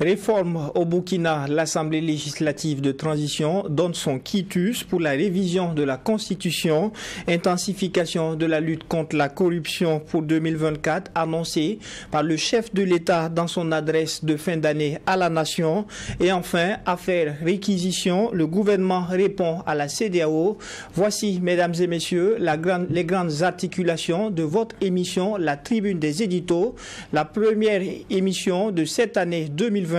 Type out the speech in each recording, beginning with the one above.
Réforme au Burkina, l'Assemblée législative de transition donne son quitus pour la révision de la Constitution, intensification de la lutte contre la corruption pour 2024 annoncée par le chef de l'État dans son adresse de fin d'année à la nation. Et enfin, affaire réquisition, le gouvernement répond à la CEDEAO. Voici, mesdames et messieurs, les grandes articulations de votre émission La Tribune des éditos, la première émission de cette année 2024.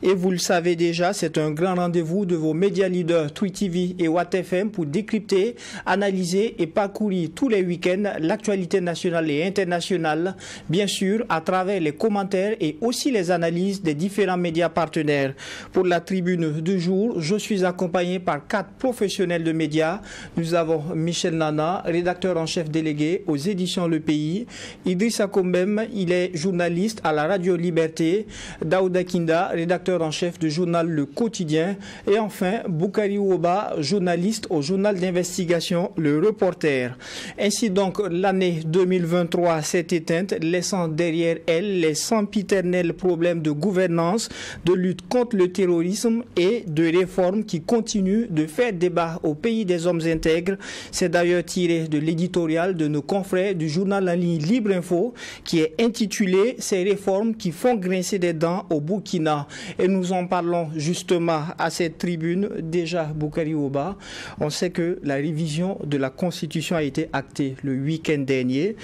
Et vous le savez déjà, c'est un grand rendez-vous de vos médias leaders Tweet TV et Watt FM pour décrypter, analyser et parcourir tous les week-ends l'actualité nationale et internationale, bien sûr à travers les commentaires et aussi les analyses des différents médias partenaires. Pour la tribune du jour, je suis accompagné par 4 professionnels de médias. Nous avons Michel Nana, rédacteur en chef délégué aux éditions Le Pays, Idrissa Kombem, il est journaliste à la Radio Liberté, Daouda Kinda, rédacteur en chef du journal Le Quotidien, et enfin Boukari Ouoba, journaliste au journal d'investigation Le Reporter. Ainsi donc, l'année 2023 s'est éteinte, laissant derrière elle les sempiternels problèmes de gouvernance, de lutte contre le terrorisme et de réformes qui continuent de faire débat au pays des hommes intègres. C'est d'ailleurs tiré de l'éditorial de nos confrères du journal en ligne Libre Info qui est intitulé « Ces réformes qui font grincer des dents au Burkina ». Et nous en parlons justement à cette tribune. Déjà, Boukari Ouoba, on sait que la révision de la Constitution a été actée le week-end dernier.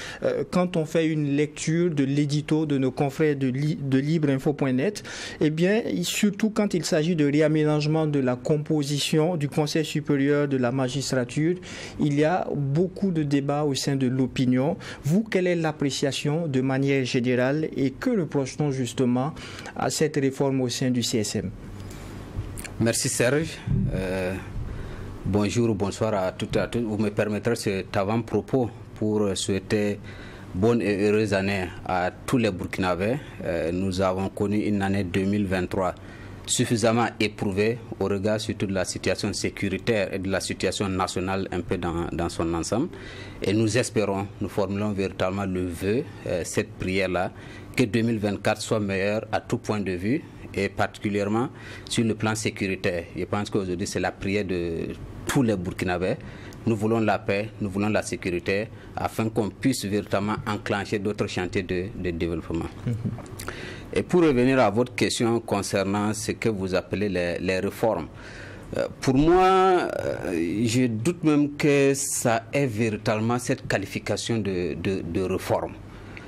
Quand on fait une lecture de l'édito de nos confrères de libreinfo.net, eh bien, surtout quand il s'agit de réaménagement de la composition du Conseil supérieur de la magistrature, il y a beaucoup de débats au sein de l'opinion. Vous, quelle est l'appréciation de manière générale et que reproche-t-on justement à cette réforme au sein du CSM? Merci Serge. Bonjour, bonsoir à toutes et à tous. Vous me permettrez cet avant-propos pour souhaiter bonne et heureuse année à tous les Burkinabés. Nous avons connu une année 2023 suffisamment éprouvée au regard surtout de la situation sécuritaire et de la situation nationale un peu dans son ensemble. Et nous espérons, nous formulons véritablement le vœu, cette prière-là, que 2024 soit meilleur à tout point de vue et particulièrement sur le plan sécuritaire. Je pense qu'aujourd'hui c'est la prière de tous les Burkinabés. Nous voulons la paix, nous voulons la sécurité afin qu'on puisse véritablement enclencher d'autres chantiers de développement. Et pour revenir à votre question concernant ce que vous appelez les réformes, pour moi, je doute même que ça ait véritablement cette qualification de réforme.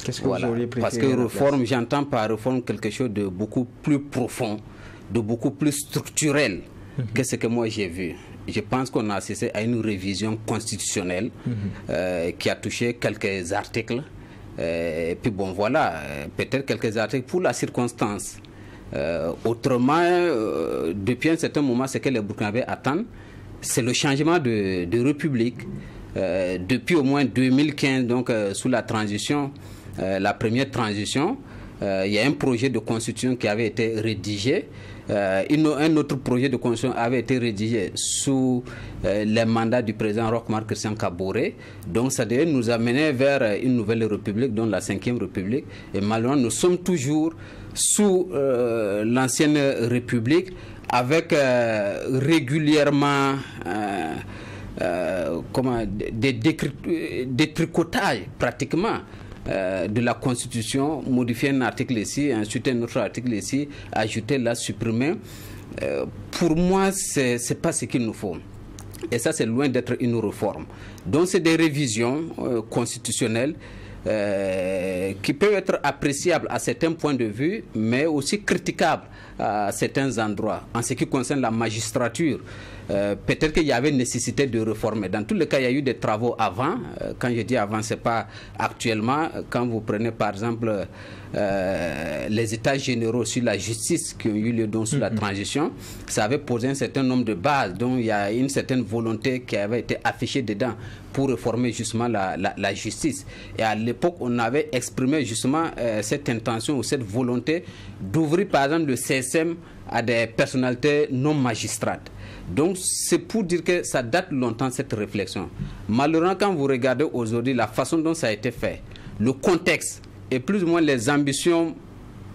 Qu'est-ce que vous auriez préféré? Parce que réforme, j'entends par réforme quelque chose de beaucoup plus profond, de beaucoup plus structurel que ce que moi j'ai vu. Je pense qu'on a assisté à une révision constitutionnelle qui a touché quelques articles. Et puis bon voilà, peut-être quelques articles pour la circonstance. Autrement, depuis un certain moment, ce que les Burkinabés attendent, c'est le changement de république. Depuis au moins 2015, donc sous la transition, la première transition, il y a un projet de constitution qui avait été rédigé. Un autre projet de constitution avait été rédigé sous les mandats du président Roch-Marc Christian Kaboré. Donc ça devait nous amener vers une nouvelle république, donc la 5e république. Et malheureusement, nous sommes toujours sous l'ancienne république avec régulièrement des détricotages pratiquement de la Constitution, modifier un article ici, ensuite un autre article ici, ajouter là, supprimer. Pour moi, c'est pas ce qu'il nous faut. Et ça, c'est loin d'être une réforme. Donc, c'est des révisions constitutionnelles qui peuvent être appréciables à certains points de vue, mais aussi critiquables à certains endroits. En ce qui concerne la magistrature, peut-être qu'il y avait nécessité de réformer. Dans tous les cas, il y a eu des travaux avant. Quand je dis avant, ce n'est pas actuellement. Quand vous prenez par exemple les états généraux sur la justice qui ont eu lieu donc sous la transition, ça avait posé un certain nombre de bases. Donc il y a une certaine volonté qui avait été affichée dedans pour réformer justement la justice. Et à l'époque, on avait exprimé justement cette intention ou cette volonté d'ouvrir par exemple le CSM à des personnalités non magistrates. Donc c'est pour dire que ça date longtemps cette réflexion. Malheureusement, quand vous regardez aujourd'hui la façon dont ça a été fait, le contexte et plus ou moins les ambitions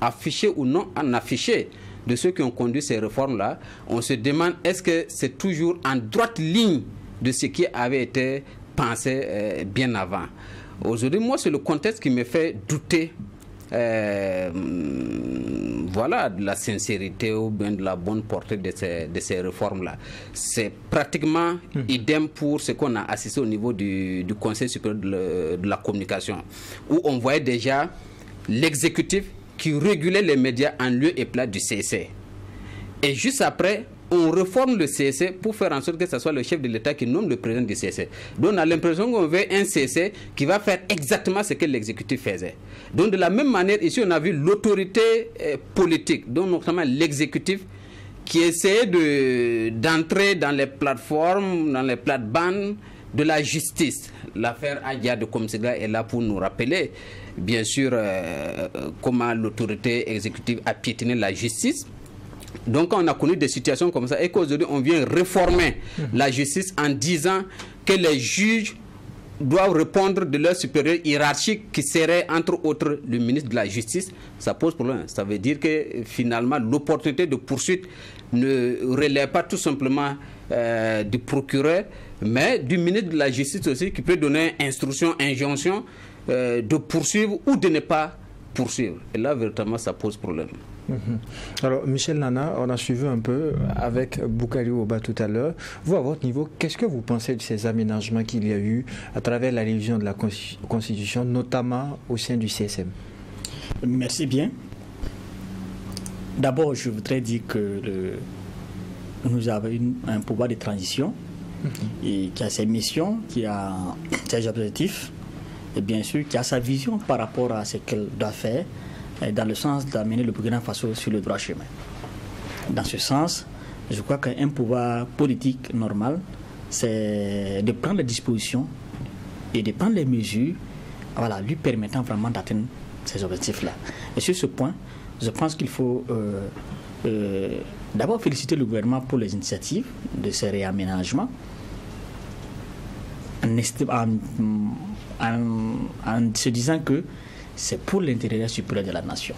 affiché ou non en affiché de ceux qui ont conduit ces réformes-là, on se demande est-ce que c'est toujours en droite ligne de ce qui avait été pensé bien avant. Aujourd'hui, moi, c'est le contexte qui me fait douter voilà, de la sincérité ou bien de la bonne portée de ces réformes-là. C'est pratiquement idem pour ce qu'on a assisté au niveau du Conseil supérieur de la communication, où on voyait déjà l'exécutif qui régulait les médias en lieu et place du CSC. Et juste après, on réforme le CSC pour faire en sorte que ce soit le chef de l'État qui nomme le président du CSC. Donc on a l'impression qu'on veut un CSC qui va faire exactement ce que l'exécutif faisait. Donc de la même manière, ici on a vu l'autorité politique, donc notamment l'exécutif, qui essayait d'entrer dans les plateformes, dans les plates-bandes de la justice. L'affaire Adja de Komsega est là pour nous rappeler, bien sûr, comment l'autorité exécutive a piétiné la justice. Donc on a connu des situations comme ça et qu'aujourd'hui on vient réformer la justice en disant que les juges doivent répondre de leur supérieur hiérarchique qui serait entre autres le ministre de la Justice. Ça pose problème. Ça veut dire que finalement l'opportunité de poursuite ne relève pas tout simplement du procureur, mais du ministre de la Justice aussi, qui peut donner instruction, injonction de poursuivre ou de ne pas poursuivre. Et là véritablement ça pose problème. Alors, Michel Nana, on a suivi un peu avec Boukari Oba tout à l'heure. Vous, à votre niveau, qu'est-ce que vous pensez de ces aménagements qu'il y a eu à travers la révision de la Constitution, notamment au sein du CSM? Merci bien. D'abord, je voudrais dire que nous avons un pouvoir de transition et qui a ses missions, qui a ses objectifs et bien sûr qui a sa vision par rapport à ce qu'elle doit faire, dans le sens d'amener le Burkina Faso sur le droit chemin. Dans ce sens, je crois qu'un pouvoir politique normal, c'est de prendre les dispositions et de prendre les mesures, voilà, lui permettant vraiment d'atteindre ces objectifs-là. Et sur ce point, je pense qu'il faut d'abord féliciter le gouvernement pour les initiatives de ces réaménagements, en se disant que c'est pour l'intérêt supérieur de la nation.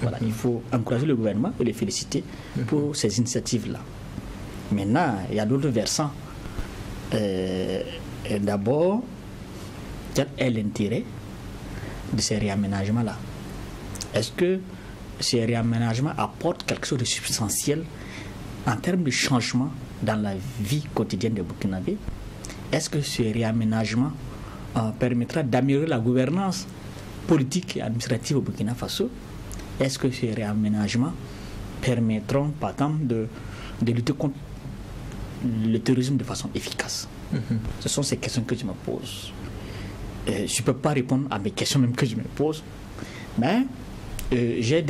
Voilà, il faut encourager le gouvernement et le féliciter pour ces initiatives-là. Maintenant, il y a d'autres versants. D'abord, quel est l'intérêt de ces réaménagements-là? Est-ce que ces réaménagements apportent quelque chose de substantiel en termes de changement dans la vie quotidienne des Burkinabés? Est-ce que ces réaménagements permettra d'améliorer la gouvernance politique et administrative au Burkina Faso? Est-ce que ces réaménagements permettront, par exemple, de lutter contre le terrorisme de façon efficace? Ce sont ces questions que je me pose. Je ne peux pas répondre à mes questions même que je me pose, mais j'ai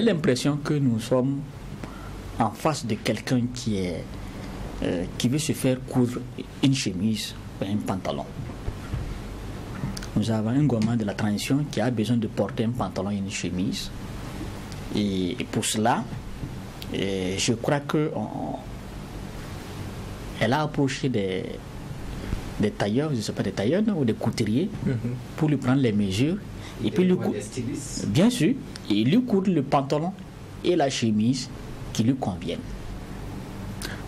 l'impression que nous sommes en face de quelqu'un qui veut se faire coudre une chemise ou un pantalon. Nous avons un gouvernement de la transition qui a besoin de porter un pantalon et une chemise. Et pour cela, je crois qu'elle a approché des tailleurs, je ne sais pas, des tailleurs ou des couturiers pour lui prendre les mesures. Et puis bien sûr, et lui coudre le pantalon et la chemise qui lui conviennent.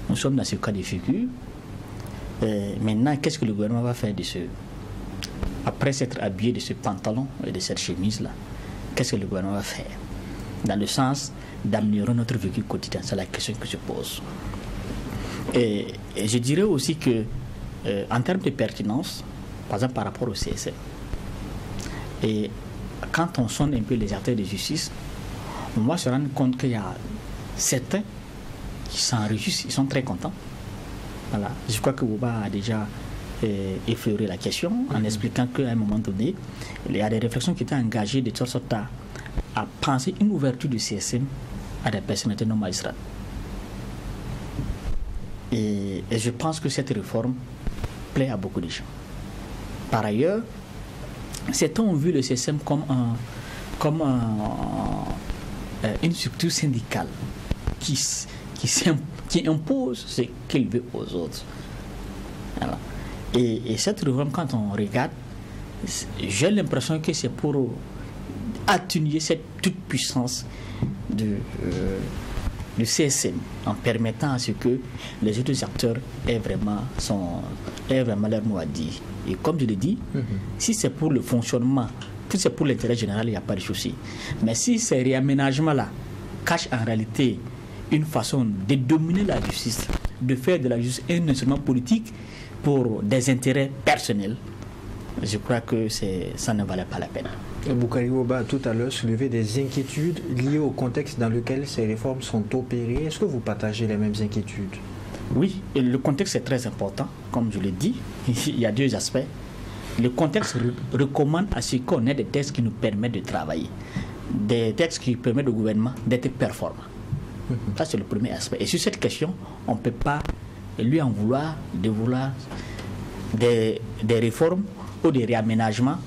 Nous sommes dans ce cas de figure. Maintenant, qu'est-ce que le gouvernement va faire après s'être habillé de ce pantalon et de cette chemise-là? Qu'est-ce que le gouvernement va faire dans le sens d'améliorer notre vécu quotidien? C'est la question que je pose. Et je dirais aussi que en termes de pertinence, par exemple par rapport au CSM, et quand on sonne un peu les acteurs de justice, on va se rendre compte qu'il y a certains qui s'enregistrent, ils sont très contents. Voilà. Je crois que Bouba a déjà effleuré la question en expliquant qu'à un moment donné, il y a des réflexions qui étaient engagées de sorte à penser une ouverture du CSM à des personnalités non magistrales. Et je pense que cette réforme plaît à beaucoup de gens. Par ailleurs, certains ont vu le CSM comme une structure syndicale qui impose ce qu'il veut aux autres. Voilà. Et cette réforme, quand on regarde, j'ai l'impression que c'est pour atténuer cette toute-puissance du CSM en permettant à ce que les autres acteurs aient vraiment leur mot à dire. Et comme je l'ai dit, si c'est pour le fonctionnement, si c'est pour l'intérêt général, il n'y a pas de souci. Mais si ces réaménagements-là cachent en réalité une façon de dominer la justice, de faire de la justice un instrument politique pour des intérêts personnels, je crois que ça ne valait pas la peine. Boukari Ouba a tout à l'heure soulevé des inquiétudes liées au contexte dans lequel ces réformes sont opérées. Est-ce que vous partagez les mêmes inquiétudes? Oui, et le contexte est très important. Comme je l'ai dit, il y a deux aspects. Le contexte recommande à ce qu'on ait des textes qui nous permettent de travailler, des textes qui permettent au gouvernement d'être performant. Ça, c'est le premier aspect. Et sur cette question, on ne peut pas lui en vouloir des réformes ou des réaménagements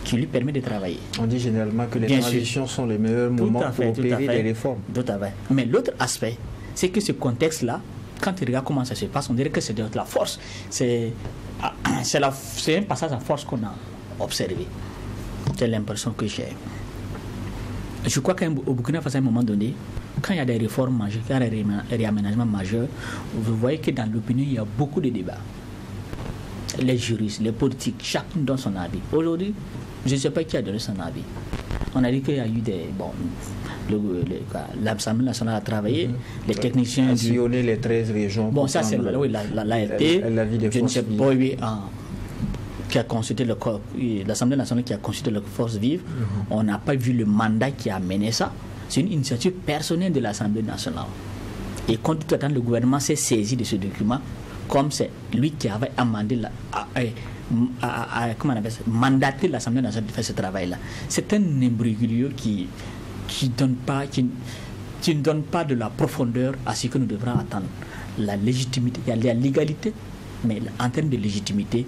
qui lui permettent de travailler. On dit généralement que les transitions sont les meilleurs moments pour opérer des réformes. Tout à fait. Mais l'autre aspect, c'est que ce contexte-là, quand tu regardes comment ça se passe, on dirait que c'est de la force. C'est un passage en force qu'on a observé. C'est l'impression que j'ai. Je crois qu'au Burkina Faso, à un moment donné, quand il y a des réformes majeures, quand il y a des réaménagements majeurs, vous voyez que dans l'opinion, il y a beaucoup de débats. Les juristes, les politiques, chacun donne son avis. Aujourd'hui, je ne sais pas qui a donné son avis. On a dit qu'il y a eu des... Bon, l'Assemblée nationale a travaillé, les techniciens... A sillonné les 13 régions. Bon, ça c'est l'AFT. Je ne sais pas, qui a consulté l'Assemblée nationale qui a consulté les forces vives. On n'a pas vu le mandat qui a mené ça. C'est une initiative personnelle de l'Assemblée nationale. Et compte tout attendre, le gouvernement s'est saisi de ce document comme c'est lui qui avait amendé mandaté l'Assemblée nationale de faire ce travail-là. C'est un imbroglio qui ne donne pas de la profondeur à ce que nous devrons attendre. La légitimité, il y a la légalité, mais en termes de légitimité,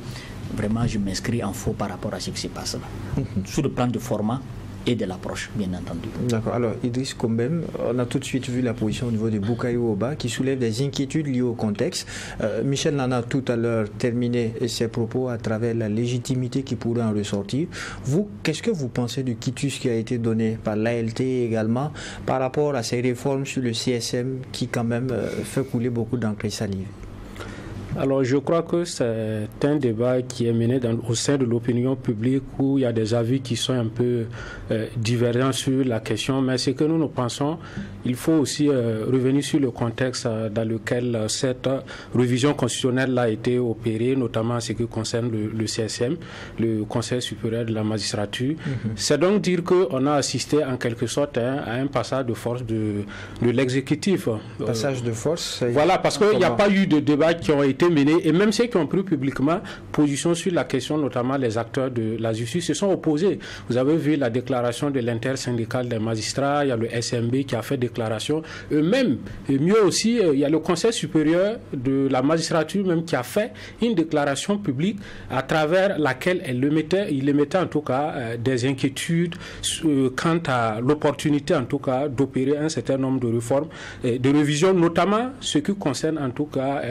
vraiment, je m'inscris en faux par rapport à ce qui se passe là. Sur le plan de format et de l'approche, bien entendu. D'accord. Alors, Idriss Combem, on a tout de suite vu la position au niveau de Boukari Ouba qui soulève des inquiétudes liées au contexte. Michel Nana, tout à l'heure, terminé ses propos à travers la légitimité qui pourrait en ressortir. Vous, qu'est-ce que vous pensez du quitus qui a été donné par l'ALT également par rapport à ces réformes sur le CSM qui, quand même, fait couler beaucoup d'encre et salive? Alors, je crois que c'est un débat qui est mené au sein de l'opinion publique où il y a des avis qui sont un peu divergents sur la question. Mais ce que nous pensons, il faut aussi revenir sur le contexte dans lequel cette révision constitutionnelle a été opérée, notamment en ce qui concerne le CSM, le Conseil supérieur de la magistrature. C'est donc dire qu'on a assisté en quelque sorte à un passage de force de l'exécutif. Passage de force? Voilà, parce qu'il n'y a pas eu de débats qui ont été menés, et même ceux qui ont pris publiquement position sur la question, notamment les acteurs de la justice, se sont opposés. Vous avez vu la déclaration de l'intersyndicale des magistrats, il y a le SMB qui a fait déclaration, eux-mêmes, et mieux aussi, il y a le Conseil supérieur de la magistrature même qui a fait une déclaration publique à travers laquelle il émettait en tout cas des inquiétudes quant à l'opportunité en tout cas d'opérer un certain nombre de réformes, de révisions, notamment ce qui concerne en tout cas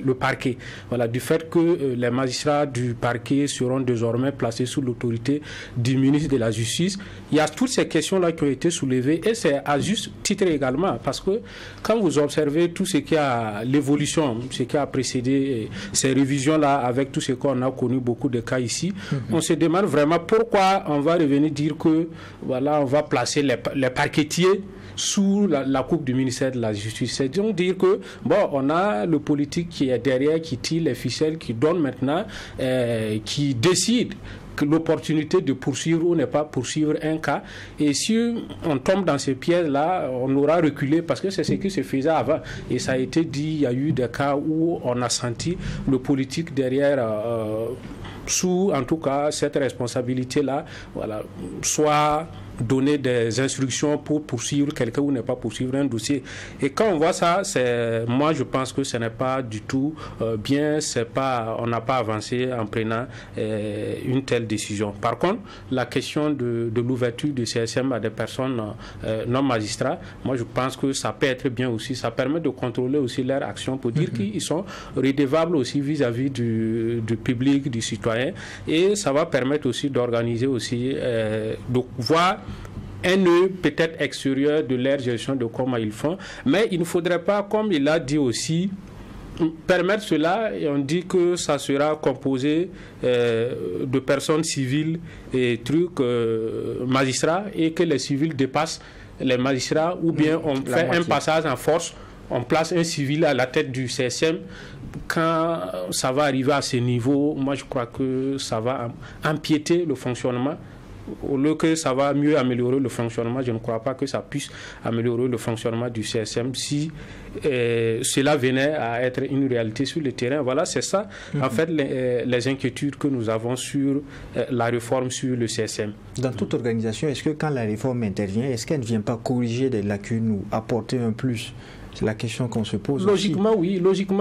le parquet. Voilà, du fait que les magistrats du parquet seront désormais placés sous l'autorité du ministre de la Justice. Il y a toutes ces questions-là qui ont été soulevées et c'est à juste titre également parce que quand vous observez tout ce qui a l'évolution, ce qui a précédé ces révisions-là avec tout ce qu'on a connu, beaucoup de cas ici, on se demande vraiment pourquoi on va revenir dire que voilà, on va placer les parquetiers sous la coupe du ministère de la Justice. C'est donc dire que, bon, on a le politique qui est derrière, qui tire les ficelles, qui donne maintenant, qui décide que l'opportunité de poursuivre ou ne pas poursuivre un cas. Et si on tombe dans ces pièges-là, on aura reculé parce que c'est ce qui se faisait avant. Et ça a été dit, il y a eu des cas où on a senti le politique derrière sous, en tout cas, cette responsabilité-là, voilà, soit donner des instructions pour poursuivre quelqu'un ou ne pas poursuivre un dossier. Et quand on voit ça, moi je pense que ce n'est pas du tout bien, on n'a pas avancé en prenant une telle décision. Par contre, la question de l'ouverture du CSM à des personnes non magistrats, moi je pense que ça peut être bien aussi, ça permet de contrôler aussi leur action pour dire qu'ils sont redevables aussi vis-à-vis du public, du citoyen, et ça va permettre aussi d'organiser aussi, de voir un œil peut-être extérieur de leur gestion de comment ils font, mais il ne faudrait pas, comme il a dit aussi, permettre cela, et on dit que ça sera composé de personnes civiles et magistrats, et que les civils dépassent les magistrats, ou bien on fait un passage en force, on place un civil à la tête du CSM. Quand ça va arriver à ce niveau, moi je crois que ça va empiéter le fonctionnement. Au lieu que ça va mieux améliorer le fonctionnement, je ne crois pas que ça puisse améliorer le fonctionnement du CSM si cela venait à être une réalité sur le terrain. Voilà, c'est ça, en fait, les inquiétudes que nous avons sur la réforme sur le CSM. Dans toute organisation, est-ce que quand la réforme intervient, est-ce qu'elle ne vient pas corriger des lacunes ou apporter un plus? C'est la question qu'on se pose. Logiquement,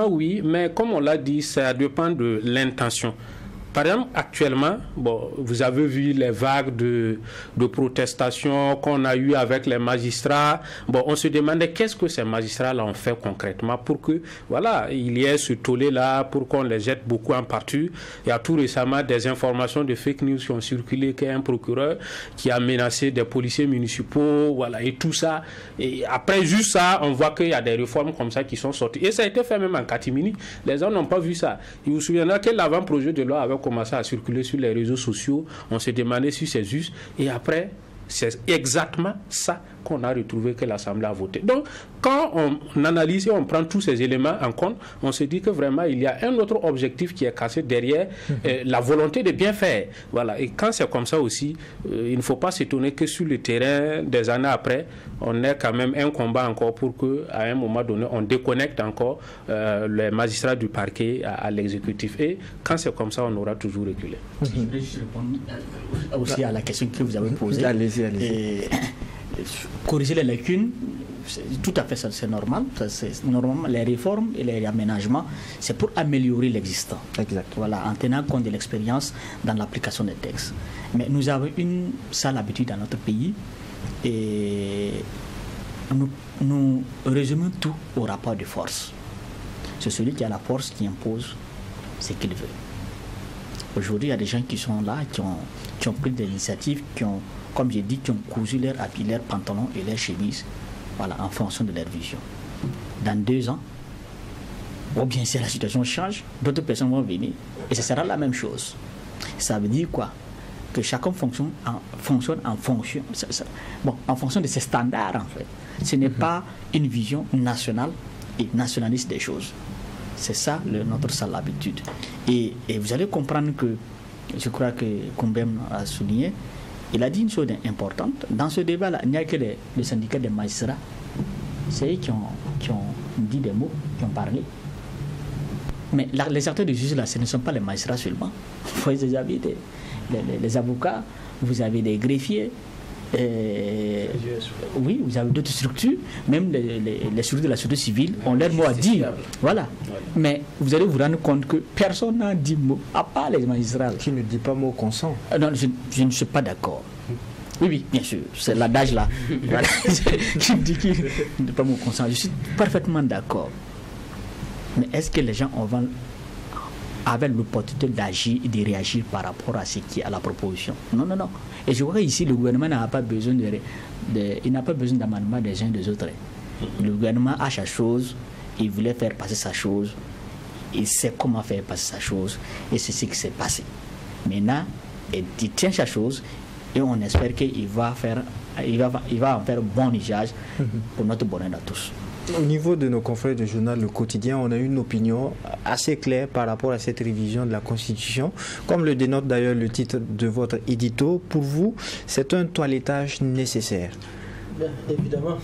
oui, mais comme on l'a dit, ça dépend de l'intention. Par exemple, actuellement, vous avez vu les vagues de protestation qu'on a eues avec les magistrats. On se demandait qu'est-ce que ces magistrats-là ont fait concrètement pour que, il y ait ce tollé-là, pour qu'on les jette beaucoup en partout. Il y a tout récemment des informations de fake news qui ont circulé, qu'il y a un procureur qui a menacé des policiers municipaux, et tout ça. Et après, juste ça, on voit qu'il y a des réformes comme ça qui sont sorties. Et ça a été fait même en catimini. Les gens n'ont pas vu ça. Il vous souviendra que l'avant-projet de loi avait commencé à circuler sur les réseaux sociaux, on s'est demandé si c'est juste, et après c'est exactement ça qu'on a retrouvé que l'Assemblée a voté. Donc quand on analyse et on prend tous ces éléments en compte, on se dit que vraiment il y a un autre objectif qui est caché derrière la volonté de bien faire. Et quand c'est comme ça aussi, il ne faut pas s'étonner que sur le terrain, des années après, on ait quand même un combat encore pour qu'à un moment donné, on déconnecte encore les magistrats du parquet à l'exécutif. Et quand c'est comme ça, on aura toujours reculé. Je voulais juste répondre aussi à la question que vous avez posée. Allez-y. Corriger les lacunes, tout à fait, c'est normal. Normalement, les réformes et les aménagements, c'est pour améliorer l'existant. Exact. En tenant compte de l'expérience dans l'application des textes. Mais nous avons une sale habitude dans notre pays, et nous résumons tout au rapport de force. C'est celui qui a la force qui impose ce qu'il veut. Aujourd'hui, il y a des gens qui sont là, qui ont pris des initiatives, qui ont, comme j'ai dit, qui ont cousu leurs habits, leurs pantalons et leurs chemises, en fonction de leur vision. Dans 2 ans, ou bien si la situation change, d'autres personnes vont venir et ce sera la même chose. Ça veut dire quoi? Que chacun fonctionne en fonction, en fonction de ses standards, en fait. Ce n'est pas une vision nationale et nationaliste des choses. C'est ça notre sale habitude. Et vous allez comprendre que, je crois que Koumbem a souligné, il a dit une chose importante. Dans ce débat-là, il n'y a que le syndicat des magistrats. C'est eux qui ont dit des mots, qui ont parlé. Mais les acteurs de justice, là, ce ne sont pas les magistrats seulement. Vous avez les avocats, vous avez des greffiers, oui, vous avez d'autres structures, même les structures de la société civile ont leur mot à dire. Mais vous allez vous rendre compte que personne n'a dit mot, à part les magistrats. Qui ne dit pas mot consent? Non, je ne suis pas d'accord. Oui, bien sûr, c'est l'adage là. Qui me dit qu'il ne dit pas mot consent. Je suis parfaitement d'accord. Mais est-ce que les gens avaient l'opportunité d'agir et de réagir par rapport à ce qui est à la proposition? Non. Et je crois qu'ici, le gouvernement n'a pas besoin il n'a pas besoin d'amendement des uns des autres. Le gouvernement a sa chose, il voulait faire passer sa chose, il sait comment faire passer sa chose, et c'est ce qui s'est passé. Maintenant, il tient sa chose, et on espère qu'il va en faire bon usage pour notre bonheur à tous. Au niveau de nos confrères de journal Le Quotidien, on a une opinion assez claire par rapport à cette révision de la Constitution. Comme le dénote d'ailleurs le titre de votre édito, pour vous, c'est un toilettage nécessaire? Bien, évidemment.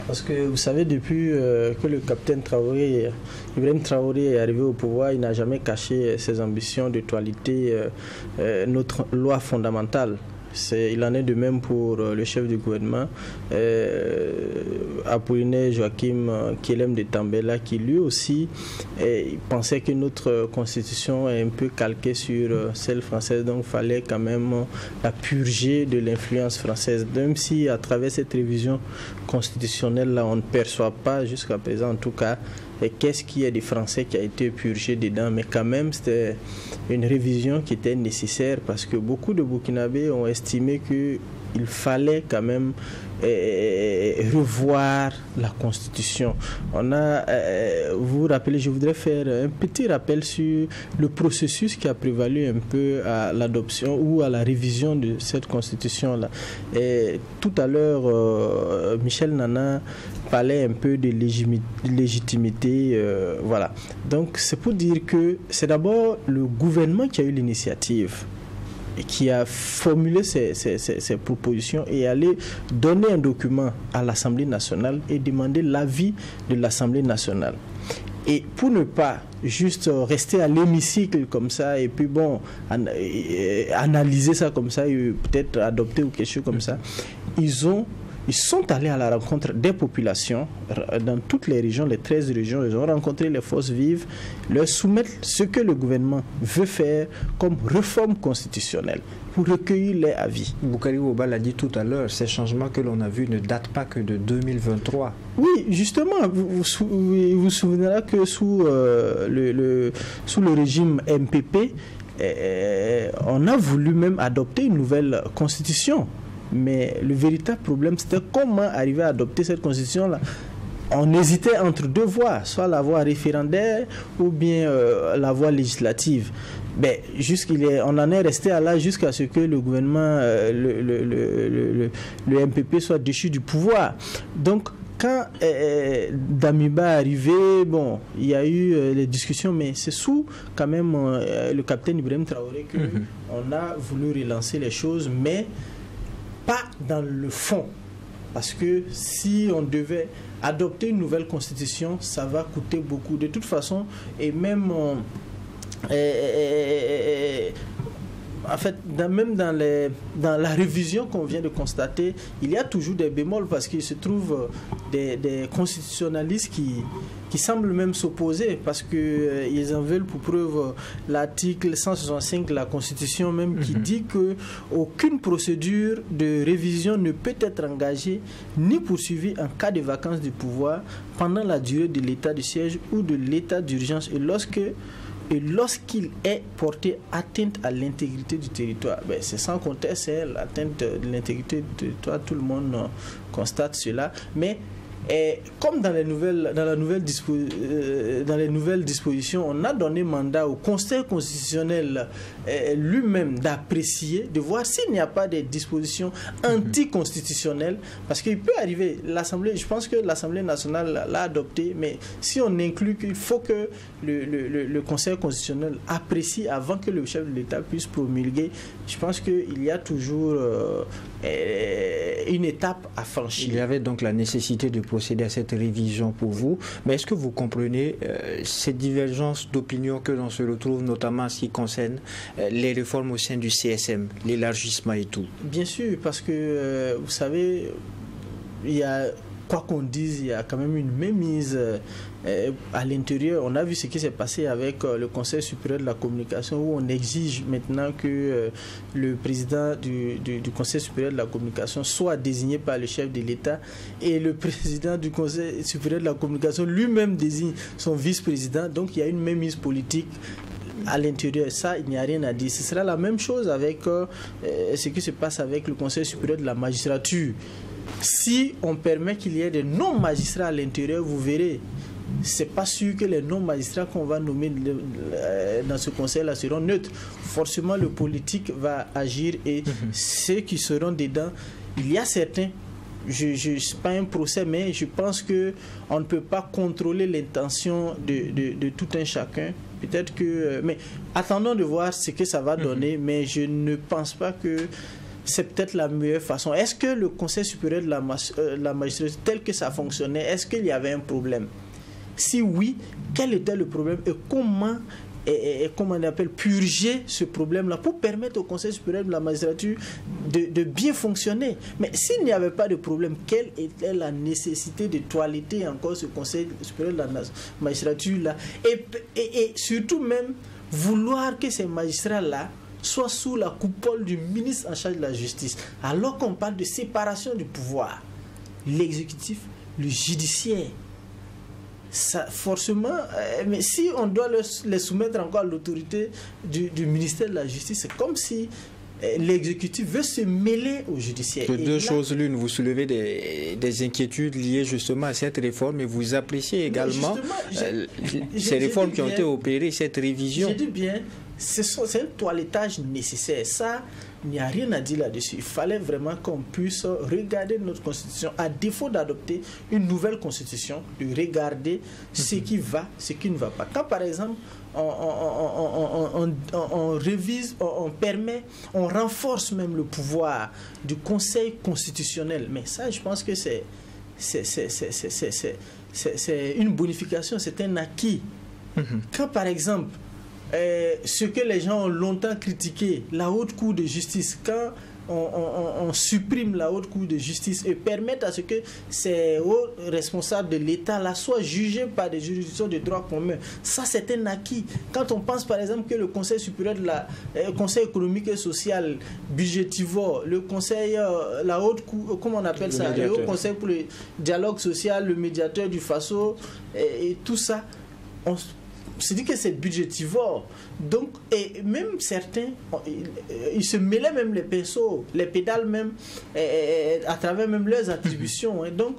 Parce que vous savez, depuis que le capitaine Ibrahim Traoré est arrivé au pouvoir, il n'a jamais caché ses ambitions de toiletter notre loi fondamentale. Il en est de même pour le chef du gouvernement, Apollinaire Joachim Kielem de Tambela, qui lui aussi pensait que notre constitution est un peu calquée sur celle française, donc il fallait quand même la purger de l'influence française. Même si à travers cette révision constitutionnelle-là, on ne perçoit pas jusqu'à présent en tout cas qu'est-ce qu'il y a des Français qui a été purgé dedans, mais quand même c'était une révision qui était nécessaire parce que beaucoup de Burkinabés ont estimé qu'il fallait quand même revoir la Constitution. Vous vous rappelez, je voudrais faire un petit rappel sur le processus qui a prévalu un peu à l'adoption ou à la révision de cette Constitution-là. Tout à l'heure, Michel Nana parlait un peu de légitimité. Voilà. Donc, c'est pour dire que c'est d'abord le gouvernement qui a eu l'initiative et qui a formulé ces propositions et allé donner un document à l'Assemblée nationale et demander l'avis de l'Assemblée nationale. Et pour ne pas juste rester à l'hémicycle comme ça et puis analyser ça comme ça et peut-être adopter ou quelque chose comme ça, ils sont allés à la rencontre des populations dans toutes les régions, les 13 régions. Ils ont rencontré les forces vives, leur soumettre ce que le gouvernement veut faire comme réforme constitutionnelle pour recueillir les avis. Boukari Ouba l'a dit tout à l'heure, ces changements que l'on a vus ne datent pas que de 2023. Oui, justement, vous vous souvenez que sous le régime MPP, on a voulu même adopter une nouvelle constitution. Mais le véritable problème, c'était comment arriver à adopter cette constitution-là. On hésitait entre deux voies, soit la voie référendaire ou bien la voie législative. Ben, on en est resté à là jusqu'à ce que le gouvernement, le MPP soit déchu du pouvoir. Donc, quand Damiba est arrivé, il y a eu les discussions, mais c'est sous quand même le capitaine Ibrahim Traoré qu'on a voulu relancer les choses, mais pas dans le fond, parce que si on devait adopter une nouvelle constitution, ça va coûter beaucoup. De toute façon, et même en fait, même dans la révision qu'on vient de constater, il y a toujours des bémols parce qu'il se trouve des constitutionnalistes qui semblent même s'opposer parce qu'ils en veulent pour preuve l'article 165 de la Constitution même qui dit qu'aucune procédure de révision ne peut être engagée ni poursuivie en cas de vacance du pouvoir pendant la durée de l'état de siège ou de l'état d'urgence et lorsqu'il est porté atteinte à l'intégrité du territoire. C'est sans conteste, c'est l'atteinte de l'intégrité du territoire, tout le monde constate cela, mais comme dans les nouvelles dispositions, on a donné mandat au Conseil constitutionnel lui-même d'apprécier, de voir s'il n'y a pas des dispositions anticonstitutionnelles, parce qu'il peut arriver, je pense que l'Assemblée nationale l'a adopté, mais si on inclut qu'il faut que le Conseil constitutionnel apprécie avant que le chef de l'État puisse promulguer, je pense qu'il y a toujours une étape à franchir. Il y avait donc la nécessité de procéder à cette révision pour vous, mais est-ce que vous comprenez ces divergences d'opinion que l'on se retrouve notamment en ce qui concerne les réformes au sein du CSM, l'élargissement et tout? Bien sûr, parce que vous savez, quoi qu'on dise, il y a quand même une mainmise à l'intérieur. On a vu ce qui s'est passé avec le Conseil supérieur de la communication où on exige maintenant que le président du Conseil supérieur de la communication soit désigné par le chef de l'État et le président du Conseil supérieur de la communication lui-même désigne son vice-président. Donc il y a une mainmise politique à l'intérieur. Ça, il n'y a rien à dire. Ce sera la même chose avec ce qui se passe avec le Conseil supérieur de la magistrature. Si on permet qu'il y ait des non-magistrats à l'intérieur, vous verrez, c'est pas sûr que les non-magistrats qu'on va nommer dans ce conseil-là seront neutres. Forcément, le politique va agir et ceux qui seront dedans, il y a certains, c'est pas un procès, mais je pense qu'on ne peut pas contrôler l'intention de tout un chacun. Peut-être que... mais attendons de voir ce que ça va donner, mais je ne pense pas que c'est peut-être la meilleure façon. Est-ce que le Conseil supérieur de la magistrature, tel que ça fonctionnait, est-ce qu'il y avait un problème? Si oui, quel était le problème et comment comment on appelle, purger ce problème-là pour permettre au Conseil supérieur de la magistrature de bien fonctionner. Mais s'il n'y avait pas de problème, quelle était la nécessité de toiletter encore ce Conseil supérieur de la magistrature-là et surtout même vouloir que ces magistrats-là soient sous la coupole du ministre en charge de la justice, alors qu'on parle de séparation du pouvoir, l'exécutif, le judiciaire. Ça, forcément, mais si on doit les soumettre encore à l'autorité du ministère de la Justice, c'est comme si l'exécutif veut se mêler au judiciaire. De deux choses l'une, vous soulevez des inquiétudes liées justement à cette réforme et vous appréciez également ces réformes qui ont été opérées, cette révision. Je dis bien, c'est un toilettage nécessaire. Ça, il n'y a rien à dire là-dessus. Il fallait vraiment qu'on puisse regarder notre constitution, à défaut d'adopter une nouvelle constitution, de regarder ce qui va, ce qui ne va pas. Quand par exemple on révise, on permet, on renforce même le pouvoir du Conseil constitutionnel, mais ça, je pense que c'est une bonification, c'est un acquis. Quand par exemple ce que les gens ont longtemps critiqué, la Haute Cour de justice, quand on supprime la Haute Cour de justice et permettre à ce que ces hauts responsables de l'État là soient jugés par des juridictions de droit commun, ça c'est un acquis. Quand on pense par exemple que le Conseil supérieur de Conseil économique et social, budgétivore, le Conseil, la Haute Cour, comment on appelle ça, le Haut Conseil pour le dialogue social, le médiateur du FASO et tout ça, on se dit que c'est budgétivore. Donc, et même certains, ils se mêlaient même les pinceaux, les pédales même, à travers même leurs attributions. Donc,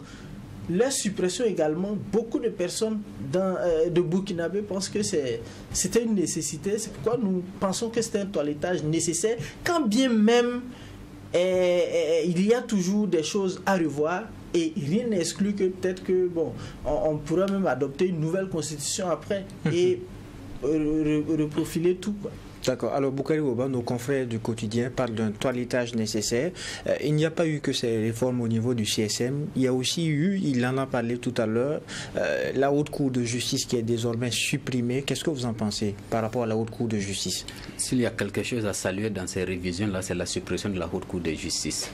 leur suppression également, beaucoup de personnes de Burkinabé pensent que c'était une nécessité. C'est pourquoi nous pensons que c'est un toilettage nécessaire, quand bien même il y a toujours des choses à revoir. Et rien n'exclut que peut-être que on pourra même adopter une nouvelle constitution après et reprofiler tout, quoi. D'accord. Alors, Boukari Oba, nos confrères du quotidien parlent d'un toilettage nécessaire. Il n'y a pas eu que ces réformes au niveau du CSM. Il y a aussi eu, il en a parlé tout à l'heure, la Haute Cour de justice qui est désormais supprimée. Qu'est-ce que vous en pensez par rapport à la Haute Cour de justice? S'il y a quelque chose à saluer dans ces révisions-là, c'est la suppression de la Haute Cour de justice.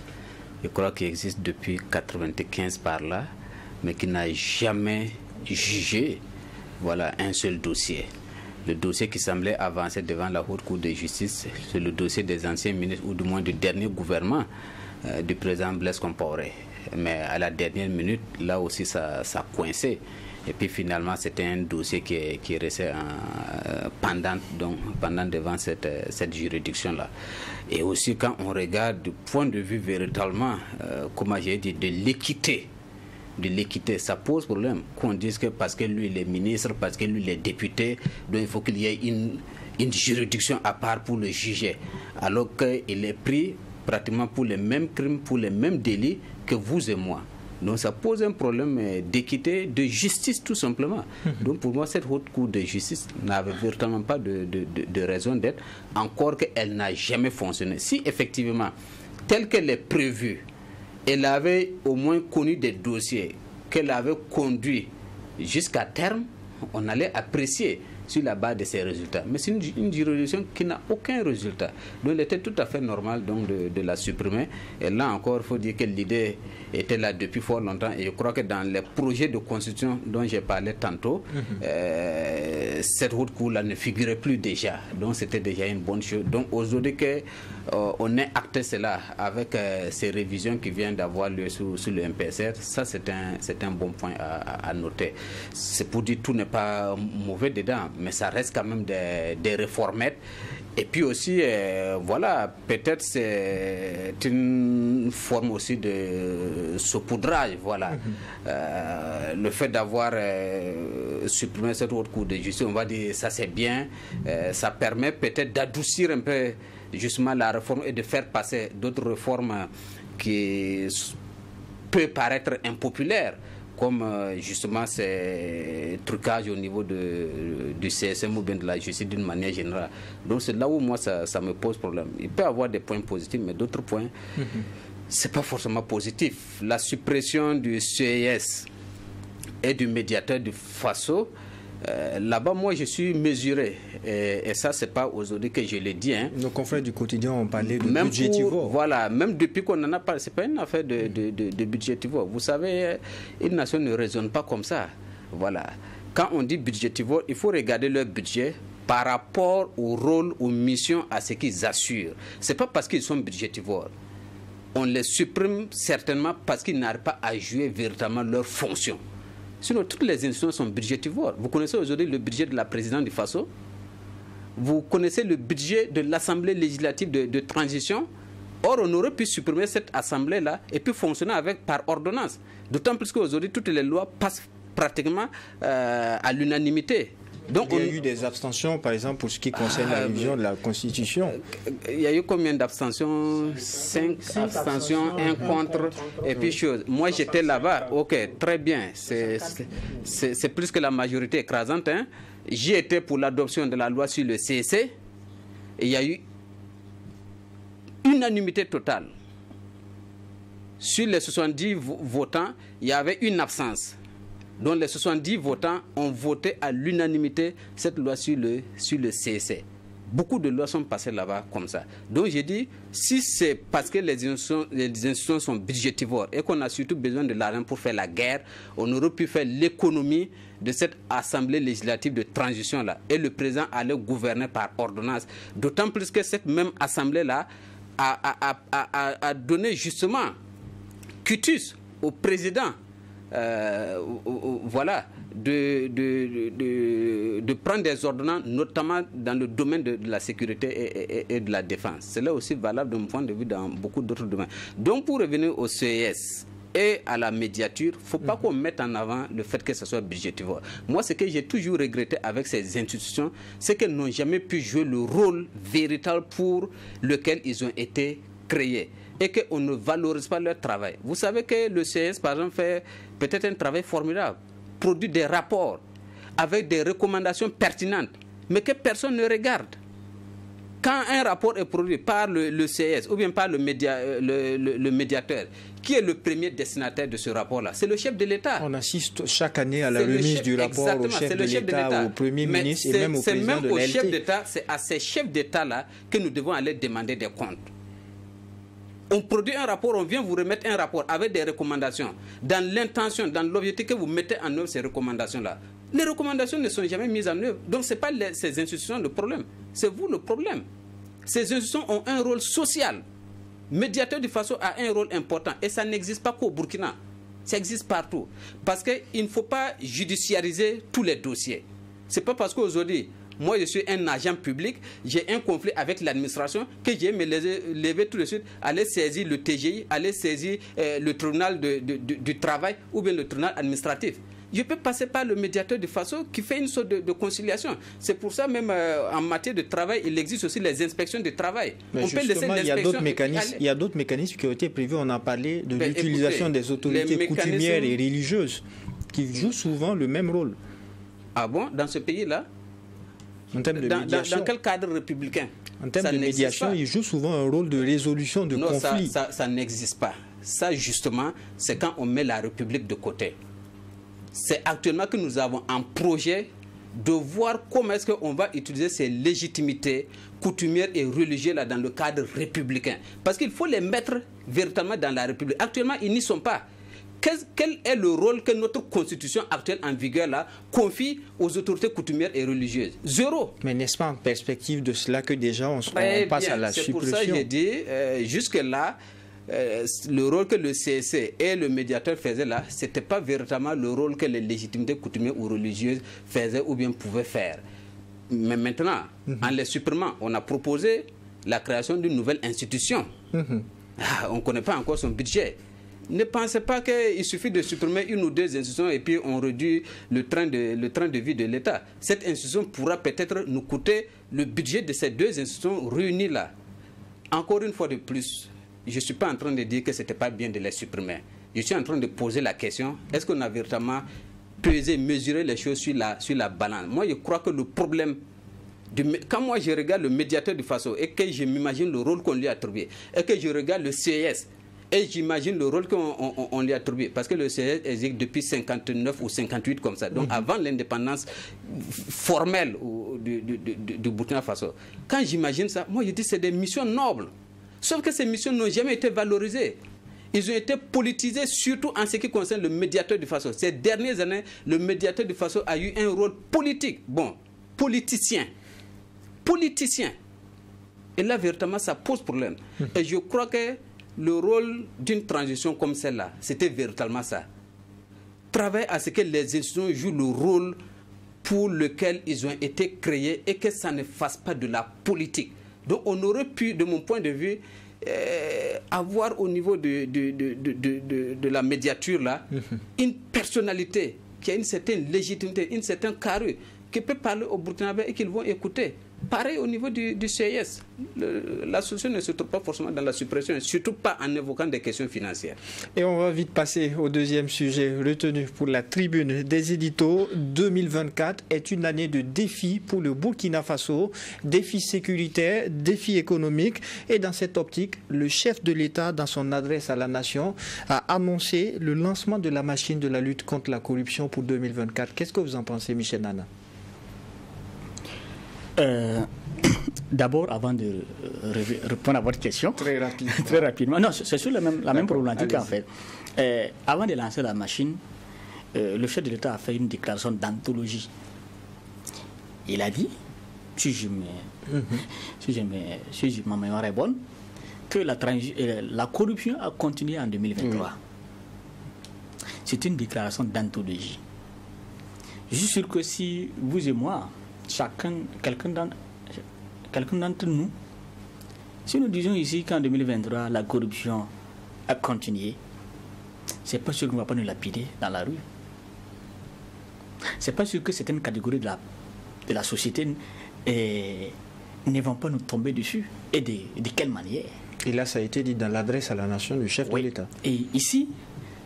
Je crois qu'il existe depuis 1995 par là, mais qui n'a jamais jugé un seul dossier. Le dossier qui semblait avancer devant la Haute Cour de justice, c'est le dossier des anciens ministres, ou du moins du dernier gouvernement du président Blaise Compaoré. Mais à la dernière minute, là aussi, ça coincé. Et puis finalement, c'était un dossier qui est resté pendant devant cette juridiction-là. Et aussi, quand on regarde du point de vue véritablement, comment j'ai dit, de l'équité, ça pose problème. Qu'on dise que parce que lui, il est ministre, parce que lui, il est député, donc il faut qu'il y ait une juridiction à part pour le juger. Alors qu'il est pris pratiquement pour les mêmes crimes, pour les mêmes délits que vous et moi. Donc ça pose un problème d'équité, de justice tout simplement. Donc pour moi, cette Haute Cour de justice n'avait véritablement pas de raison d'être, encore qu'elle n'a jamais fonctionné. Si effectivement, telle qu'elle est prévue, elle avait au moins connu des dossiers qu'elle avait conduits jusqu'à terme, on allait apprécier sur la base de ces résultats. Mais c'est une juridiction qui n'a aucun résultat. Donc il était tout à fait normal donc, de la supprimer. Et là encore, il faut dire que l'idée était là depuis fort longtemps. Et je crois que dans les projets de constitution dont j'ai parlé tantôt, cette Haute Cour-là ne figurait plus déjà. Donc c'était déjà une bonne chose. Donc aujourd'hui qu'on ait acté cela avec ces révisions qui viennent d'avoir lieu sur le MPSR, ça c'est un bon point à noter. C'est pour dire que tout n'est pas mauvais dedans, mais ça reste quand même des réformettes. Et puis aussi, peut-être c'est une forme aussi de saupoudrage, le fait d'avoir supprimé cette Haute Cour de justice, on va dire ça c'est bien, ça permet peut-être d'adoucir un peu justement la réforme et de faire passer d'autres réformes qui peuvent paraître impopulaires, comme justement ces trucages au niveau du CSM ou bien de la justice d'une manière générale. Donc c'est là où moi ça me pose problème. Il peut y avoir des points positifs, mais d'autres points, c'est pas forcément positif. La suppression du CES et du médiateur du FASO, Là-bas, moi, je suis mesuré. Et ça, c'est pas aujourd'hui que je le dis. Hein. Nos confrères du quotidien ont parlé de même budgétivore. Voilà, même depuis qu'on en a parlé, c'est pas une affaire de budgétivore. Vous savez, une nation ne raisonne pas comme ça. Voilà. Quand on dit budgétivore, il faut regarder leur budget par rapport au rôle, aux missions, à ce qu'ils assurent. C'est pas parce qu'ils sont budgétivores. On les supprime certainement parce qu'ils n'arrivent pas à jouer véritablement leur fonction. Sinon, toutes les institutions sont budgétivores. Vous connaissez aujourd'hui le budget de la présidente du Faso. Vous connaissez le budget de l'Assemblée législative de transition. Or, on aurait pu supprimer cette assemblée-là et puis fonctionner par ordonnance. D'autant plus qu'aujourd'hui, toutes les lois passent pratiquement à l'unanimité. Donc, il y a eu des abstentions, par exemple, pour ce qui concerne la révision de la Constitution. Il y a eu combien d'abstentions? 5 abstentions, 1 contre, et puis chose. Moi, j'étais là-bas. Ok, très bien. C'est plus que la majorité écrasante. Hein. J'y étais pour l'adoption de la loi sur le CEC. Et il y a eu unanimité totale. Sur les 70 votants, il y avait une absence. Donc les 70 votants ont voté à l'unanimité cette loi sur le CEC. Beaucoup de lois sont passées là-bas comme ça. Donc j'ai dit, si c'est parce que les institutions sont budgétivores et qu'on a surtout besoin de l'argent pour faire la guerre, on aurait pu faire l'économie de cette assemblée législative de transition-là. Et le président allait gouverner par ordonnance. D'autant plus que cette même assemblée-là a donné justement quitus au président. Voilà, de prendre des ordonnances, notamment dans le domaine de la sécurité et de la défense. C'est là aussi valable de mon point de vue dans beaucoup d'autres domaines. Donc, pour revenir au CES et à la médiature, il ne faut pas qu'on mette en avant le fait que ce soit budgétivore. Moi, ce que j'ai toujours regretté avec ces institutions, c'est qu'elles n'ont jamais pu jouer le rôle véritable pour lequel ils ont été créés. Et qu'on ne valorise pas leur travail. Vous savez que le CS, par exemple, fait peut-être un travail formidable, produit des rapports avec des recommandations pertinentes, mais que personne ne regarde. Quand un rapport est produit par le CS ou bien par le médiateur, qui est le premier destinataire de ce rapport-là? C'est le chef de l'État. On assiste chaque année à la remise du rapport au chef de l'État, au Premier ministre et même au président de l'ALT. C'est à ces chefs d'État-là que nous devons aller demander des comptes. On produit un rapport, on vient vous remettre un rapport avec des recommandations, dans l'intention, dans l'objectif que vous mettez en œuvre ces recommandations-là. Les recommandations ne sont jamais mises en œuvre. Donc ce n'est pas ces institutions le problème, c'est vous le problème. Ces institutions ont un rôle social. Médiateur du Faso a un rôle important et ça n'existe pas qu'au Burkina. Ça existe partout. Parce qu'il ne faut pas judiciariser tous les dossiers. Ce n'est pas parce qu'aujourd'hui, moi, je suis un agent public, j'ai un conflit avec l'administration, que j'ai me lever tout de suite, aller saisir le TGI, aller saisir le tribunal du travail ou bien le tribunal administratif. Je peux passer par le médiateur de Faso qui fait une sorte de conciliation. C'est pour ça même en matière de travail, il existe aussi les inspections de travail. Mais justement, il y a d'autres mécanismes qui ont été prévus. On a parlé de l'utilisation des autorités coutumières et religieuses qui jouent souvent le même rôle. Ah bon, dans ce pays-là? Dans quel cadre républicain? En termes de médiation, ils jouent souvent un rôle de résolution de conflits. Ça n'existe pas. Ça, justement, c'est quand on met la République de côté. C'est actuellement que nous avons un projet de voir comment est-ce qu'on va utiliser ces légitimités coutumières et religieuses là, dans le cadre républicain. Parce qu'il faut les mettre véritablement dans la République. Actuellement, ils n'y sont pas. Quel est le rôle que notre constitution actuelle en vigueur là confie aux autorités coutumières et religieuses? Zéro. Mais n'est-ce pas en perspective de cela que déjà on passe à la suppression? C'est pour ça que j'ai dit, jusque-là, le rôle que le CEC et le médiateur faisaient là, ce n'était pas véritablement le rôle que les légitimités coutumières ou religieuses faisaient ou bien pouvaient faire. Mais maintenant, en les supprimant, on a proposé la création d'une nouvelle institution. On ne connaît pas encore son budget. Ne pensez pas qu'il suffit de supprimer une ou deux institutions et puis on réduit le train de vie de l'État. Cette institution pourra peut-être nous coûter le budget de ces deux institutions réunies là. Encore une fois de plus, je ne suis pas en train de dire que ce n'était pas bien de les supprimer. Je suis en train de poser la question, est-ce qu'on a véritablement pesé, mesuré les choses sur la balance? Moi, je crois que le problème, quand moi je regarde le médiateur du Faso et que je m'imagine le rôle qu'on lui a attribué, et que je regarde le CES, Et j'imagine le rôle qu'on lui a attribué. Parce que le CES existe depuis 59 ou 58 comme ça. Donc avant l'indépendance formelle du Burkina Faso. Quand j'imagine ça, moi je dis c'est des missions nobles. Sauf que ces missions n'ont jamais été valorisées. Ils ont été politisés, surtout en ce qui concerne le médiateur du Faso. Ces dernières années, le médiateur du Faso a eu un rôle politique. Bon, politicien. Et là, véritablement, ça pose problème. Et je crois que le rôle d'une transition comme celle-là, c'était véritablement ça. Travailler à ce que les institutions jouent le rôle pour lequel ils ont été créés et que ça ne fasse pas de la politique. Donc on aurait pu, de mon point de vue, avoir au niveau de la médiature là, une personnalité qui a une certaine légitimité, une certaine carrure, qui peut parler aux Burkinabés et qu'ils vont écouter. Pareil au niveau du CIS. La solution ne se trouve pas forcément dans la suppression, surtout pas en évoquant des questions financières. Et on va vite passer au deuxième sujet retenu pour la tribune des éditos. 2024 est une année de défis pour le Burkina Faso, défis sécuritaires, défis économiques. Et dans cette optique, le chef de l'État, dans son adresse à la nation, a annoncé le lancement de la machine de la lutte contre la corruption pour 2024. Qu'est-ce que vous en pensez, Michel Nana? D'abord, avant de répondre à votre question, très rapidement. Non, c'est sur la même problématique en fait. Avant de lancer la machine, le chef de l'État a fait une déclaration d'anthologie. Il a dit, si ma mémoire est bonne, que la corruption a continué en 2023. C'est une déclaration d'anthologie. Je suis sûr que si vous et moi, quelqu'un d'entre nous, si nous disons ici qu'en 2023 la corruption a continué, c'est pas sûr qu'on ne va pas nous lapider dans la rue. C'est pas sûr que certaines catégories de la société ne vont pas nous tomber dessus. Et de quelle manière? Et là, ça a été dit dans l'adresse à la nation du chef de l'État. Et ici,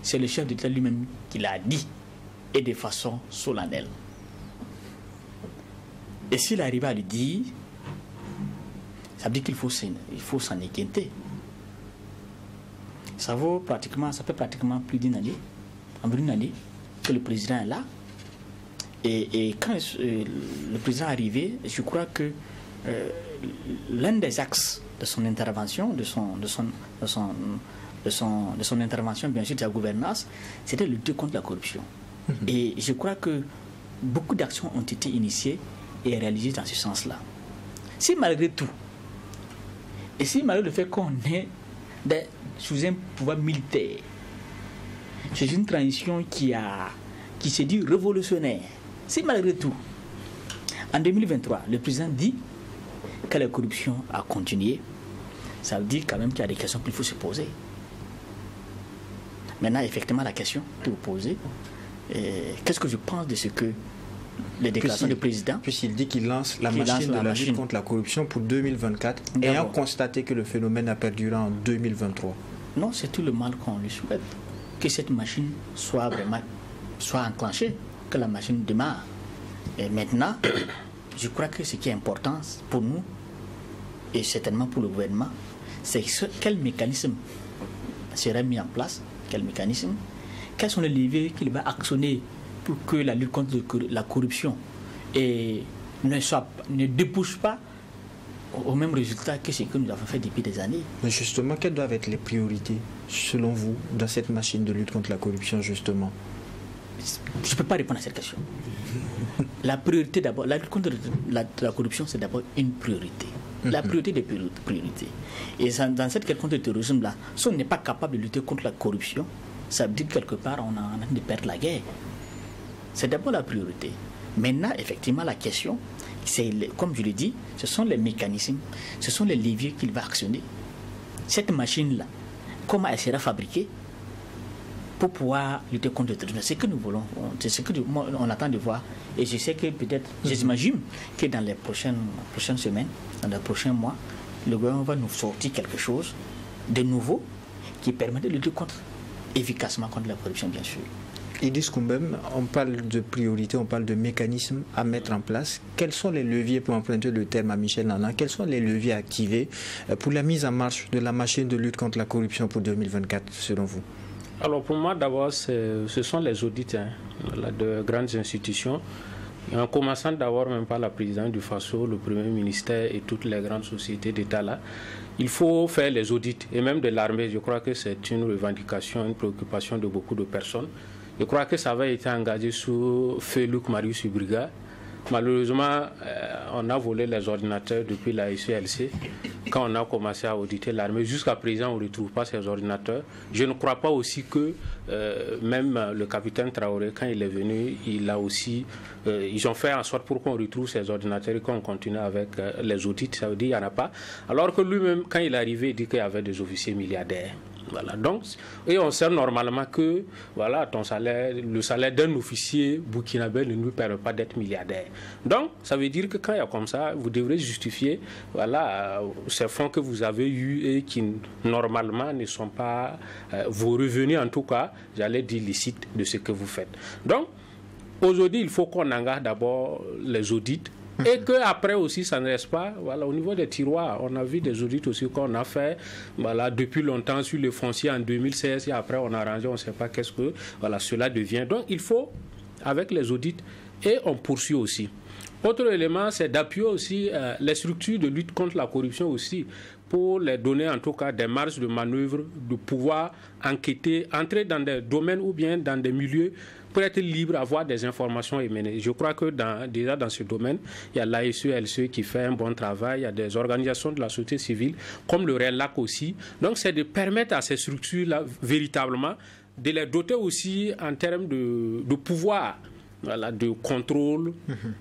c'est le chef d'État lui-même qui l'a dit, et de façon solennelle. Et s'il arrive à le dire, ça veut dire qu'il faut s'en inquiéter. Ça fait pratiquement plus d'une année, que le président est là. Et quand le président est arrivé, je crois que l'un des axes de son intervention, de son intervention, bien sûr, de sa gouvernance, c'était lutter contre la corruption. Et je crois que beaucoup d'actions ont été initiées et réalisées dans ce sens-là. Si malgré tout, et si malgré le fait qu'on est sous un pouvoir militaire, c'est une transition qui se dit révolutionnaire, si malgré tout, en 2023, le président dit que la corruption a continué, ça veut dire quand même qu'il y a des questions qu'il faut se poser. Maintenant, effectivement, la question que vous posez, qu'est-ce que je pense de ce que les déclarations du président, puisqu'il dit qu'il lance la machine de la lutte contre la corruption pour 2024, ayant constaté que le phénomène a perduré en 2023. Non, c'est tout le mal qu'on lui souhaite. Que cette machine soit enclenchée, que la machine démarre. Et maintenant, je crois que ce qui est important pour nous, et certainement pour le gouvernement, c'est quel mécanisme sera mis en place, quels sont les leviers qu'il va actionner pour que la lutte contre la corruption ne débouche pas au même résultat que ce que nous avons fait depuis des années. Mais justement, quelles doivent être les priorités, selon vous, dans cette machine de lutte contre la corruption, justement? Je ne peux pas répondre à cette question. La priorité d'abord, la lutte contre la corruption, c'est d'abord une priorité. La priorité des priorités. Et dans cette question de terrorisme-là, si on n'est pas capable de lutter contre la corruption, ça veut dire que quelque part, on est en train de perdre la guerre. C'est d'abord la priorité. Maintenant, effectivement, la question, c'est, comme je l'ai dit, ce sont les mécanismes, ce sont les leviers qu'il va actionner. Cette machine-là, comment elle sera fabriquée pour pouvoir lutter contre le terrorisme? C'est ce que nous voulons, c'est ce que on attend de voir. Et je sais que peut-être, j'imagine que dans les prochaines semaines, dans les prochains mois, le gouvernement va nous sortir quelque chose de nouveau qui permet de lutter efficacement contre la corruption, bien sûr. Idriss Koumbem, on parle de priorité, on parle de mécanismes à mettre en place. Quels sont les leviers, pour emprunter le terme à Michel Nana, quels sont les leviers activés pour la mise en marche de la machine de lutte contre la corruption pour 2024, selon vous? Alors pour moi, d'abord, ce sont les audits de grandes institutions. Et en commençant d'abord même par la présidente du FASO, le Premier ministère et toutes les grandes sociétés d'État là, il faut faire les audits. Et même de l'armée, je crois que c'est une revendication, une préoccupation de beaucoup de personnes. Je crois que ça avait été engagé sous feu Luc Marius Ubriga. Malheureusement, on a volé les ordinateurs depuis la SULC. Quand on a commencé à auditer l'armée, jusqu'à présent, on ne retrouve pas ces ordinateurs. Je ne crois pas aussi que même le capitaine Traoré, quand il est venu, il a aussi, ils ont fait en sorte pour qu'on retrouve ces ordinateurs et qu'on continue avec les audits. Ça veut dire qu'il n'y en a pas. Alors que lui-même, quand il est arrivé, il dit qu'il y avait des officiers milliardaires. Voilà, donc, et on sait normalement que voilà, ton salaire, le salaire d'un officier burkinabé ne lui permet pas d'être milliardaire. Donc, ça veut dire que quand il y a comme ça, vous devrez justifier voilà, ces fonds que vous avez eus et qui normalement ne sont pas vos revenus, en tout cas, j'allais dire licites de ce que vous faites. Donc, aujourd'hui, il faut qu'on engage d'abord les audits. Et qu'après aussi, ça ne reste pas. Voilà, au niveau des tiroirs, on a vu des audits aussi qu'on a fait voilà, depuis longtemps sur le foncier en 2016. Et après, on a arrangé, on ne sait pas qu'est-ce que voilà, cela devient. Donc, il faut, avec les audits, et on poursuit aussi. Autre élément, c'est d'appuyer aussi les structures de lutte contre la corruption aussi, pour les donner en tout cas des marges de manœuvre, de pouvoir enquêter, entrer dans des domaines ou bien dans des milieux pour être libre, avoir des informations émenées. Je crois que déjà dans ce domaine, il y a l'ASE-LCE qui fait un bon travail, il y a des organisations de la société civile, comme le RELAC aussi. Donc c'est de permettre à ces structures-là, véritablement, de les doter aussi en termes de pouvoir. Voilà, de contrôle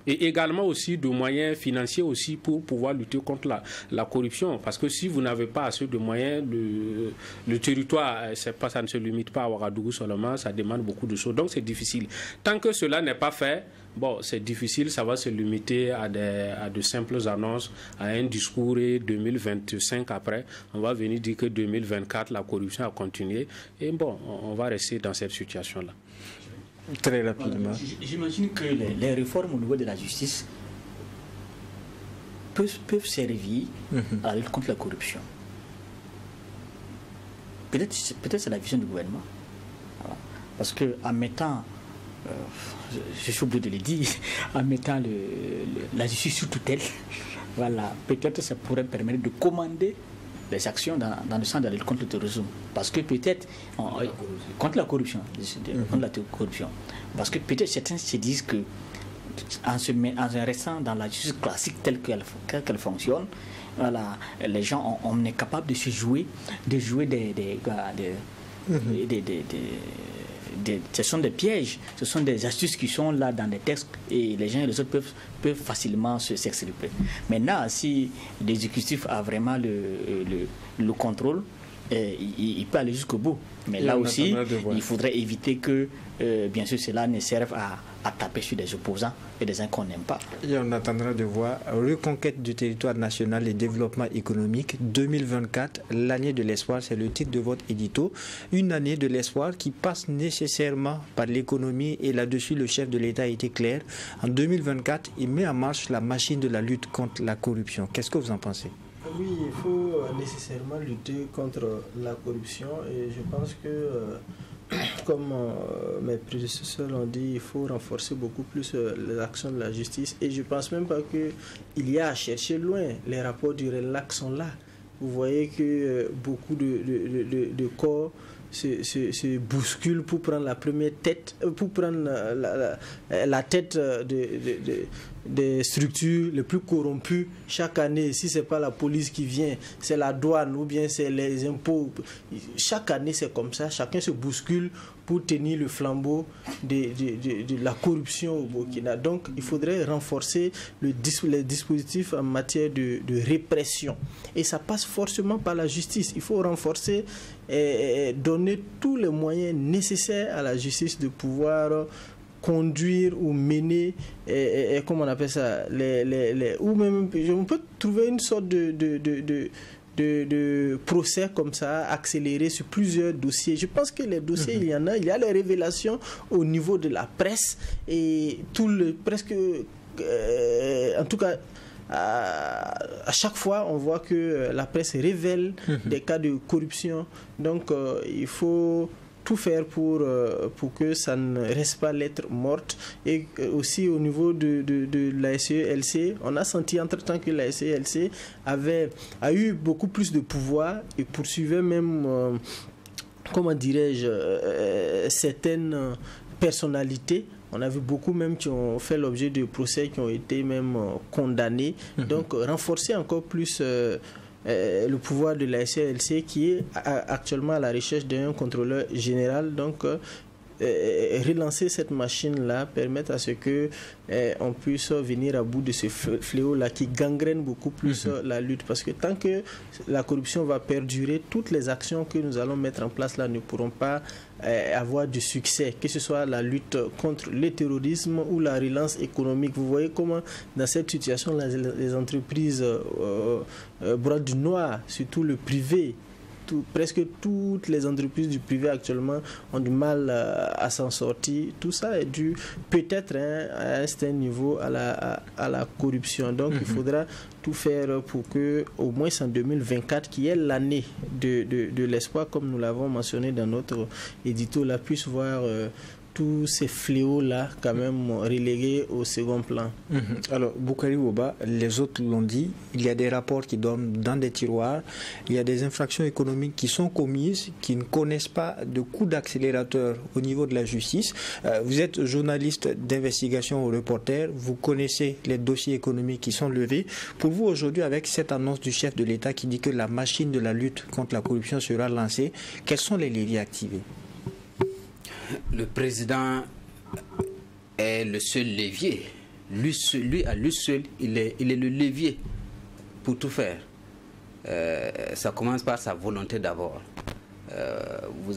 et également aussi de moyens financiers aussi pour pouvoir lutter contre la corruption. Parce que si vous n'avez pas assez de moyens, le territoire, ça ne se limite pas à Ouagadougou seulement, ça demande beaucoup de choses. Donc c'est difficile. Tant que cela n'est pas fait, bon, c'est difficile, ça va se limiter à de simples annonces, à un discours et 2025 après, on va venir dire que 2024, la corruption a continué. Et bon, on va rester dans cette situation-là. Très rapidement. J'imagine que les réformes au niveau de la justice peuvent servir à la lutte contre la corruption. Peut-être c'est la vision du gouvernement. Voilà. Parce qu'en mettant, je suis obligé de le dire, en mettant la justice sous tutelle, voilà, peut-être ça pourrait permettre de commander les actions dans le sens de la lutte contre le terrorisme. Parce que peut-être, contre la corruption, parce que peut-être certains se disent que en restant dans la justice classique telle qu'elle fonctionne, voilà, les gens on est capable de se jouer, ce sont des pièges, ce sont des astuces qui sont là dans les textes et les gens et les autres peuvent facilement s'extirper. Maintenant, si l'exécutif a vraiment le contrôle, il peut aller jusqu'au bout. Mais là aussi, il faudrait éviter que, bien sûr, cela ne serve à taper sur des opposants et des uns qu'on n'aime pas. Et on attendra de voir Reconquête du territoire national et développement économique 2024, l'année de l'espoir, c'est le titre de votre édito. Une année de l'espoir qui passe nécessairement par l'économie et là-dessus, le chef de l'État a été clair. En 2024, il met en marche la machine de la lutte contre la corruption. Qu'est-ce que vous en pensez ? Oui, il faut nécessairement lutter contre la corruption et je pense que, comme mes prédécesseurs l'ont dit, il faut renforcer beaucoup plus l'action de la justice et je ne pense même pas qu'il y a à chercher loin. Les rapports du RELAC sont là. Vous voyez que beaucoup de corps se bousculent pour prendre la première tête, pour prendre la tête des structures les plus corrompues chaque année. Si ce n'est pas la police qui vient, c'est la douane ou bien c'est les impôts. Chaque année c'est comme ça, chacun se bouscule pour tenir le flambeau de la corruption au Burkina. Donc il faudrait renforcer les dispositifs en matière de répression. Et ça passe forcément par la justice. Il faut renforcer et donner tous les moyens nécessaires à la justice de pouvoir conduire ou mener, comment on appelle ça, ou même on peut trouver une sorte de procès comme ça, accélérés sur plusieurs dossiers. Je pense que les dossiers, il y en a. Il y a les révélations au niveau de la presse et en tout cas, à chaque fois, on voit que la presse révèle des cas de corruption. Donc, il faut tout faire pour que ça ne reste pas lettre morte. Et aussi au niveau de la SELC, on a senti entre-temps que la SELC a eu beaucoup plus de pouvoir et poursuivait même, comment dirais-je, certaines personnalités. On a vu beaucoup même qui ont fait l'objet de procès, qui ont été même condamnés. Donc renforcer encore plus le pouvoir de la SELC qui est actuellement à la recherche d'un contrôleur général. Donc relancer cette machine-là, permettre à ce que on puisse venir à bout de ce fléau-là qui gangrène beaucoup plus la lutte. Parce que tant que la corruption va perdurer, toutes les actions que nous allons mettre en place là ne pourront pas avoir du succès, que ce soit la lutte contre le terrorisme ou la relance économique. Vous voyez comment dans cette situation les entreprises brodent du noir, surtout le privé. Presque toutes les entreprises du privé actuellement ont du mal à s'en sortir. Tout ça est dû peut-être à un certain niveau à la corruption. Donc il faudra tout faire pour que au moins en 2024, qui est l'année de l'espoir, comme nous l'avons mentionné dans notre édito, là, puisse voir tous ces fléaux-là quand même relégués au second plan. Alors, Boukari Ouba, les autres l'ont dit, il y a des rapports qui dorment dans des tiroirs, il y a des infractions économiques qui sont commises, qui ne connaissent pas de coup d'accélérateur au niveau de la justice. Vous êtes journaliste d'investigation au Reporter, vous connaissez les dossiers économiques qui sont levés. Pour vous, aujourd'hui, avec cette annonce du chef de l'État qui dit que la machine de la lutte contre la corruption sera lancée, quels sont les leviers activés? Le président est le seul levier. Lui, à lui seul, il est le levier pour tout faire. Ça commence par sa volonté d'abord. Vous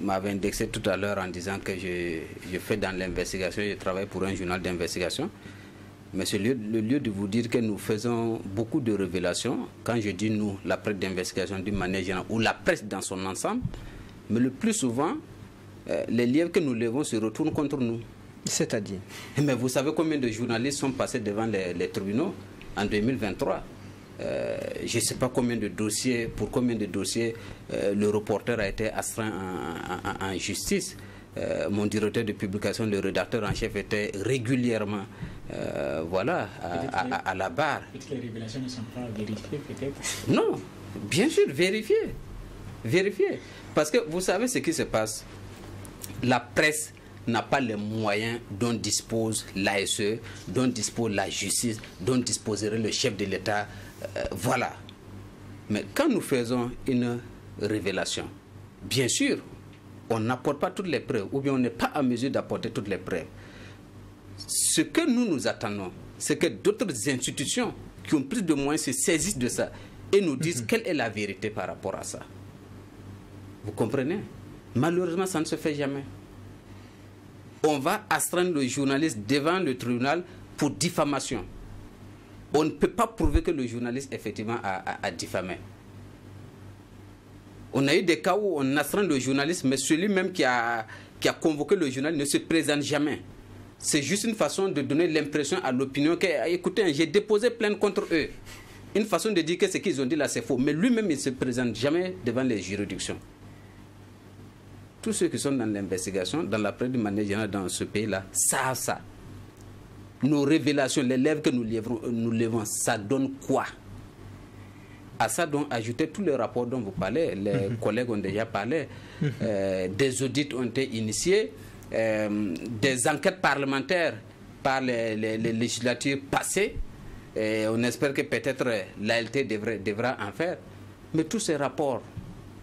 m'avez indexé tout à l'heure en disant que je fais dans l'investigation, je travaille pour un journal d'investigation. Mais c'est le lieu de vous dire que nous faisons beaucoup de révélations. Quand je dis nous, la presse d'investigation d'une manière générale, ou la presse dans son ensemble, mais le plus souvent, les lièvres que nous levons se retournent contre nous. C'est-à-dire? Mais vous savez combien de journalistes sont passés devant les tribunaux en 2023? Je ne sais pas combien de dossiers, pour combien de dossiers le Reporter a été astreint en justice. Mon directeur de publication, le rédacteur en chef, était régulièrement à la barre. Les révélations ne sont pas vérifiées peut-être? Non, bien sûr, vérifiées. Parce que vous savez ce qui se passe. La presse n'a pas les moyens dont dispose l'ASE, dont dispose la justice, dont disposerait le chef de l'État. Voilà. Mais quand nous faisons une révélation, bien sûr, on n'apporte pas toutes les preuves, ou bien on n'est pas en mesure d'apporter toutes les preuves. Ce que nous attendons, c'est que d'autres institutions qui ont plus de moyens se saisissent de ça et nous disent quelle est la vérité par rapport à ça. Vous comprenez? Malheureusement, ça ne se fait jamais. On va astreindre le journaliste devant le tribunal pour diffamation. On ne peut pas prouver que le journaliste, effectivement, a diffamé. On a eu des cas où on astreint le journaliste, mais celui-même qui a convoqué le journaliste ne se présente jamais. C'est juste une façon de donner l'impression à l'opinion que, écoutez, j'ai déposé plainte contre eux. Une façon de dire que ce qu'ils ont dit là, c'est faux. Mais lui-même, il ne se présente jamais devant les juridictions. Tous ceux qui sont dans l'investigation, dans la presse de manière générale dans ce pays-là, savent ça. Nos révélations, les lèvres que nous levons, ça donne quoi? À ça, donc, ajouter tous les rapports dont vous parlez, les collègues ont déjà parlé, des audits ont été initiés, des enquêtes parlementaires par les législatures passées, et on espère que peut-être l'ALT devra en faire. Mais tous ces rapports,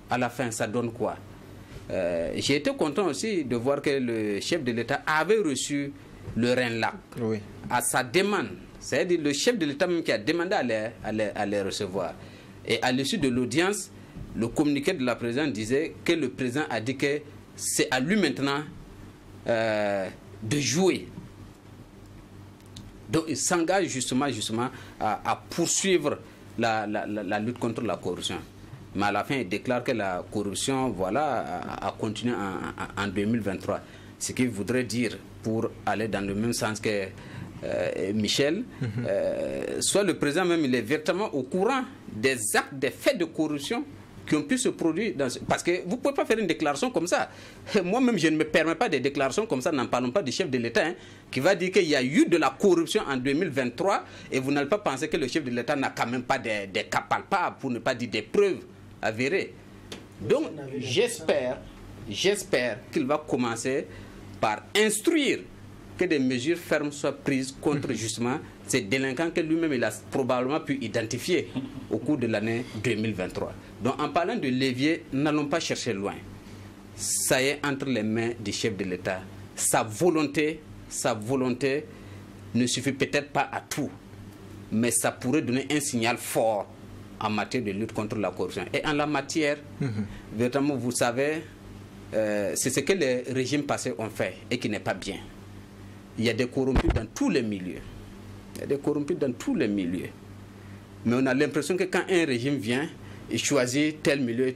à la fin, ça donne quoi? J'ai été content aussi de voir que le chef de l'État avait reçu le RENLAC à sa demande. C'est-à-dire le chef de l'État même qui a demandé à les recevoir. Et à l'issue de l'audience, le communiqué de la présidente disait que le président a dit que c'est à lui maintenant de jouer. Donc il s'engage justement à poursuivre la lutte contre la corruption. Mais à la fin, il déclare que la corruption, voilà, a continué en 2023. Ce qui voudrait dire, pour aller dans le même sens que Michel, soit le président même, il est véritablement au courant des actes, des faits de corruption qui ont pu se produire. Parce que vous ne pouvez pas faire une déclaration comme ça. Moi-même, je ne me permets pas des déclarations comme ça, n'en parlons pas du chef de l'État, qui va dire qu'il y a eu de la corruption en 2023 et vous n'allez pas penser que le chef de l'État n'a quand même pas des cas palpables, pour ne pas dire des preuves avérées. Donc, j'espère qu'il va commencer par instruire que des mesures fermes soient prises contre justement ces délinquants que lui-même il a probablement pu identifier au cours de l'année 2023. Donc en parlant de levier, n'allons pas chercher loin. Ça y est entre les mains du chef de l'État. Sa volonté ne suffit peut-être pas à tout, mais ça pourrait donner un signal fort en matière de lutte contre la corruption. Et en la matière, véritablement, vous savez, c'est ce que les régimes passés ont fait et qui n'est pas bien. Il y a des corrompus dans tous les milieux. Mais on a l'impression que quand un régime vient, il choisit tel milieu,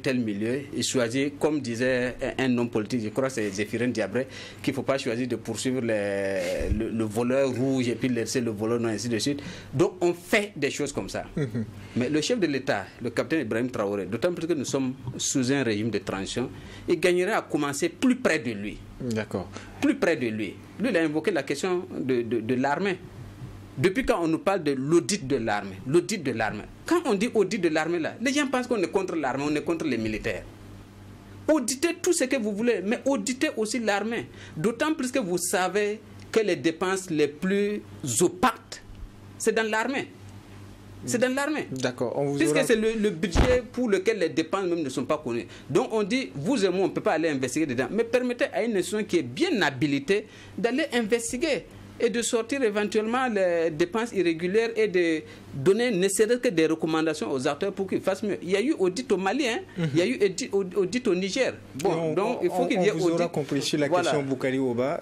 il choisit, comme disait un homme politique, je crois que c'est Zéphirin Diabré, qu'il ne faut pas choisir de poursuivre le voleur rouge et puis laisser le voleur noir, ainsi de suite. Donc on fait des choses comme ça. Mais le chef de l'État, le capitaine Ibrahim Traoré, d'autant plus que nous sommes sous un régime de transition, il gagnerait à commencer plus près de lui. D'accord. Plus près de lui. Lui, il a invoqué la question de l'armée. Depuis quand on nous parle de l'audit de l'armée, quand on dit audit de l'armée là, les gens pensent qu'on est contre l'armée, on est contre les militaires. Auditez tout ce que vous voulez, mais auditez aussi l'armée. D'autant plus que vous savez que les dépenses les plus opaques, c'est dans l'armée. D'accord. Puisque c'est le budget pour lequel les dépenses même ne sont pas connues. Donc on dit, vous et moi, on ne peut pas aller investiguer dedans. Mais permettez à une institution qui est bien habilitée d'aller investiguer et de sortir éventuellement les dépenses irrégulières et de donner ne serait-ce que des recommandations aux acteurs pour qu'ils fassent mieux. Il y a eu audit au Mali, il y a eu audit au Niger. Bon, donc il faut qu'il y ait audit. On vous aura compris sur la question Boukari Oba.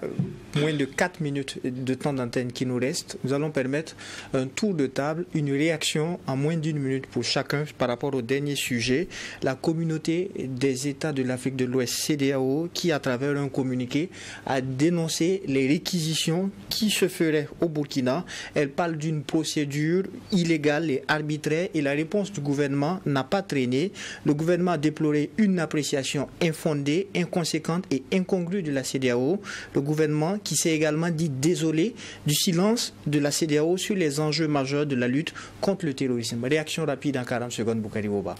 Moins de 4 minutes de temps d'antenne qui nous reste. Nous allons permettre un tour de table, une réaction en moins d'1 minute pour chacun par rapport au dernier sujet. La communauté des États de l'Afrique de l'Ouest, CEDEAO, qui à travers un communiqué a dénoncé les réquisitions qui se feraient au Burkina. Elle parle d'une procédure illégale et arbitraire et la réponse du gouvernement n'a pas traîné. Le gouvernement a déploré une appréciation infondée, inconséquente et incongrue de la CEDEAO. Le gouvernement qui s'est également dit désolé du silence de la CEDEAO sur les enjeux majeurs de la lutte contre le terrorisme. Réaction rapide en 40 secondes, Boukari Oba.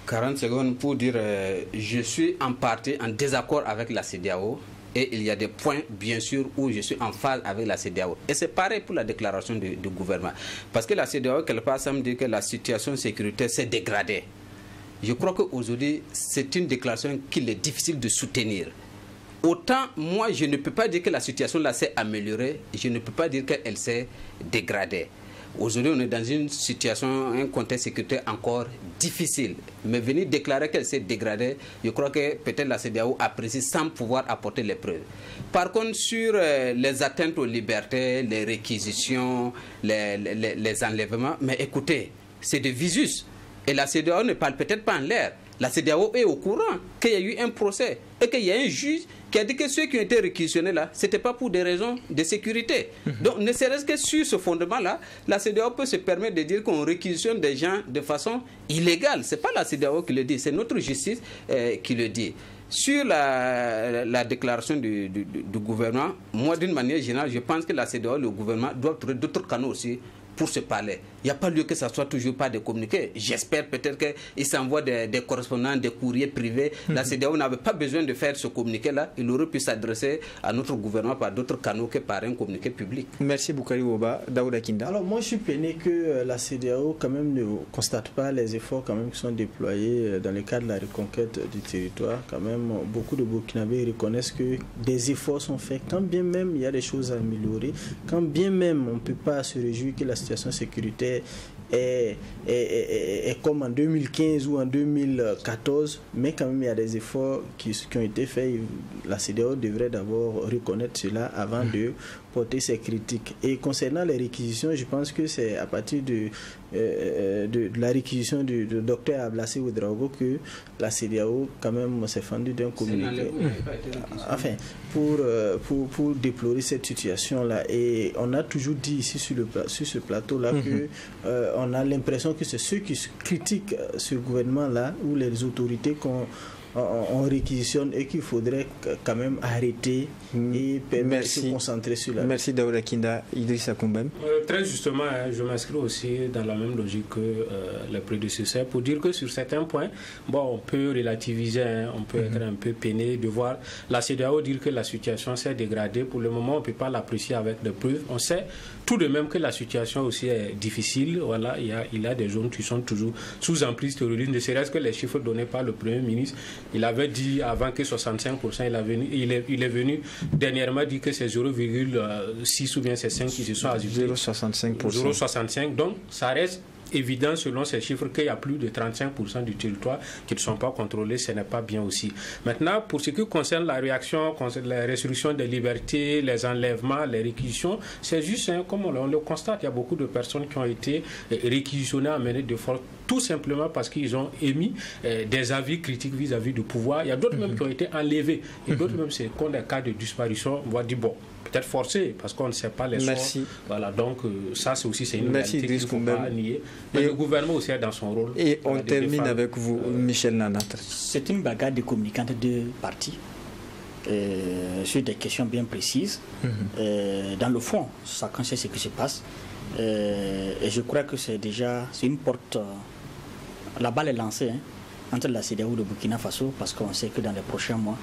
40 secondes pour dire je suis en partie en désaccord avec la CEDEAO. Et il y a des points, bien sûr, où je suis en phase avec la CEDEAO. Et c'est pareil pour la déclaration du gouvernement. Parce que la CEDEAO, quelque part, ça me dit que la situation sécuritaire s'est dégradée. Je crois qu'aujourd'hui, c'est une déclaration qu'il est difficile de soutenir. Autant, moi, je ne peux pas dire que la situation là s'est améliorée, je ne peux pas dire qu'elle s'est dégradée. Aujourd'hui, on est dans une situation, un contexte sécuritaire encore difficile. Mais venir déclarer qu'elle s'est dégradée, je crois que peut-être la CEDEAO apprécie sans pouvoir apporter les preuves. Par contre, sur les atteintes aux libertés, les réquisitions, les enlèvements, mais écoutez, c'est de visus. Et la CEDEAO ne parle peut-être pas en l'air. La CEDEAO est au courant qu'il y a eu un procès et qu'il y a un juge qui a dit que ceux qui ont été réquisitionnés là, ce n'était pas pour des raisons de sécurité. Donc, ne serait-ce que sur ce fondement-là, la CEDEAO peut se permettre de dire qu'on réquisitionne des gens de façon illégale. Ce n'est pas la CEDEAO qui le dit, c'est notre justice qui le dit. Sur la déclaration du gouvernement, moi, d'une manière générale, je pense que la CEDEAO et le gouvernement doivent trouver d'autres canaux aussi pour se parler. Il n'y a pas lieu que ça soit toujours pas des communiqués. J'espère peut-être qu'ils s'envoient des correspondants, des courriers privés. La CEDEAO n'avait pas besoin de faire ce communiqué-là. Il aurait pu s'adresser à notre gouvernement par d'autres canaux que par un communiqué public. Merci Boukari Oba. Daouda Kinda. Alors moi je suis peiné que la CEDEAO quand même ne constate pas les efforts quand même qui sont déployés dans le cadre de la reconquête du territoire. Quand même, beaucoup de Burkinabés reconnaissent que des efforts sont faits. Quand bien même il y a des choses à améliorer, quand bien même on ne peut pas se réjouir que la situation sécuritaire est comme en 2015 ou en 2014, mais quand même il y a des efforts qui ont été faits. La CEDEAO devrait d'abord reconnaître cela avant de apporter ses critiques. Et concernant les réquisitions, je pense que c'est à partir de la réquisition du docteur Ablassé Ouedraogo que la CEDEAO quand même s'est fendue d'un communiqué. Enfin, pour déplorer cette situation-là. Et on a toujours dit ici sur ce plateau-là que on a l'impression que c'est ceux qui critiquent ce gouvernement-là ou les autorités on réquisitionne et qu'il faudrait quand même arrêter et permettre de se concentrer sur la... Merci Daouda Kinda. Idrissa Koumbem. Très justement, je m'inscris aussi dans la même logique que les prédécesseurs pour dire que sur certains points, bon, on peut relativiser, on peut être un peu peiné de voir la CEDEAO dire que la situation s'est dégradée. Pour le moment, on ne peut pas l'apprécier avec des preuves. On sait tout de même que la situation aussi est difficile. Voilà, il y a des zones qui sont toujours sous emprise terroriste, ne serait-ce que les chiffres donnés par le Premier ministre. Il avait dit avant que 65%, il est venu dernièrement dire que c'est 0,6 ou bien c'est 5 qui se sont ajoutés. 0,65%. 0,65. Donc ça reste évident selon ces chiffres qu'il y a plus de 35% du territoire qui ne sont pas contrôlés, ce n'est pas bien aussi. Maintenant, pour ce qui concerne la réaction, la restriction des libertés, les enlèvements, les réquisitions, c'est juste, comme on le constate, il y a beaucoup de personnes qui ont été réquisitionnées, amenées de force, tout simplement parce qu'ils ont émis des avis critiques vis-à-vis du pouvoir. Il y a d'autres même qui ont été enlevés. Et d'autres même, c'est comme des cas de disparition, on va dire, bon, peut-être forcé, parce qu'on ne sait pas les sorts. Voilà, donc ça, c'est une réalité qu'il ne faut pas nier. Mais le gouvernement aussi est dans son rôle. Et on termine avec vous, Michel Nanatre. C'est une bagarre de communicants de deux partis sur des questions bien précises. Dans le fond, chacun sait ce qui se passe. Et je crois que c'est une porte... la balle est lancée entre la CEDEAO et le Burkina Faso, parce qu'on sait que dans les prochains mois,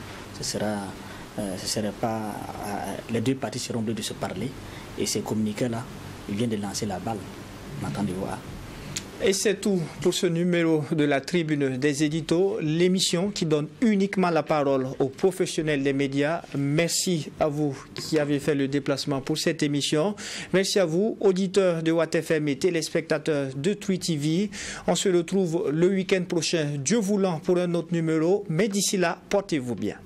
les deux parties seront obligées de se parler. Et ces communiqués-là, ils viennent de lancer la balle. On attend de voir. Et c'est tout pour ce numéro de la Tribune des éditos, l'émission qui donne uniquement la parole aux professionnels des médias. Merci à vous qui avez fait le déplacement pour cette émission. Merci à vous, auditeurs de Watt FM et téléspectateurs de Twi TV. On se retrouve le week-end prochain, Dieu voulant, pour un autre numéro. Mais d'ici là, portez-vous bien.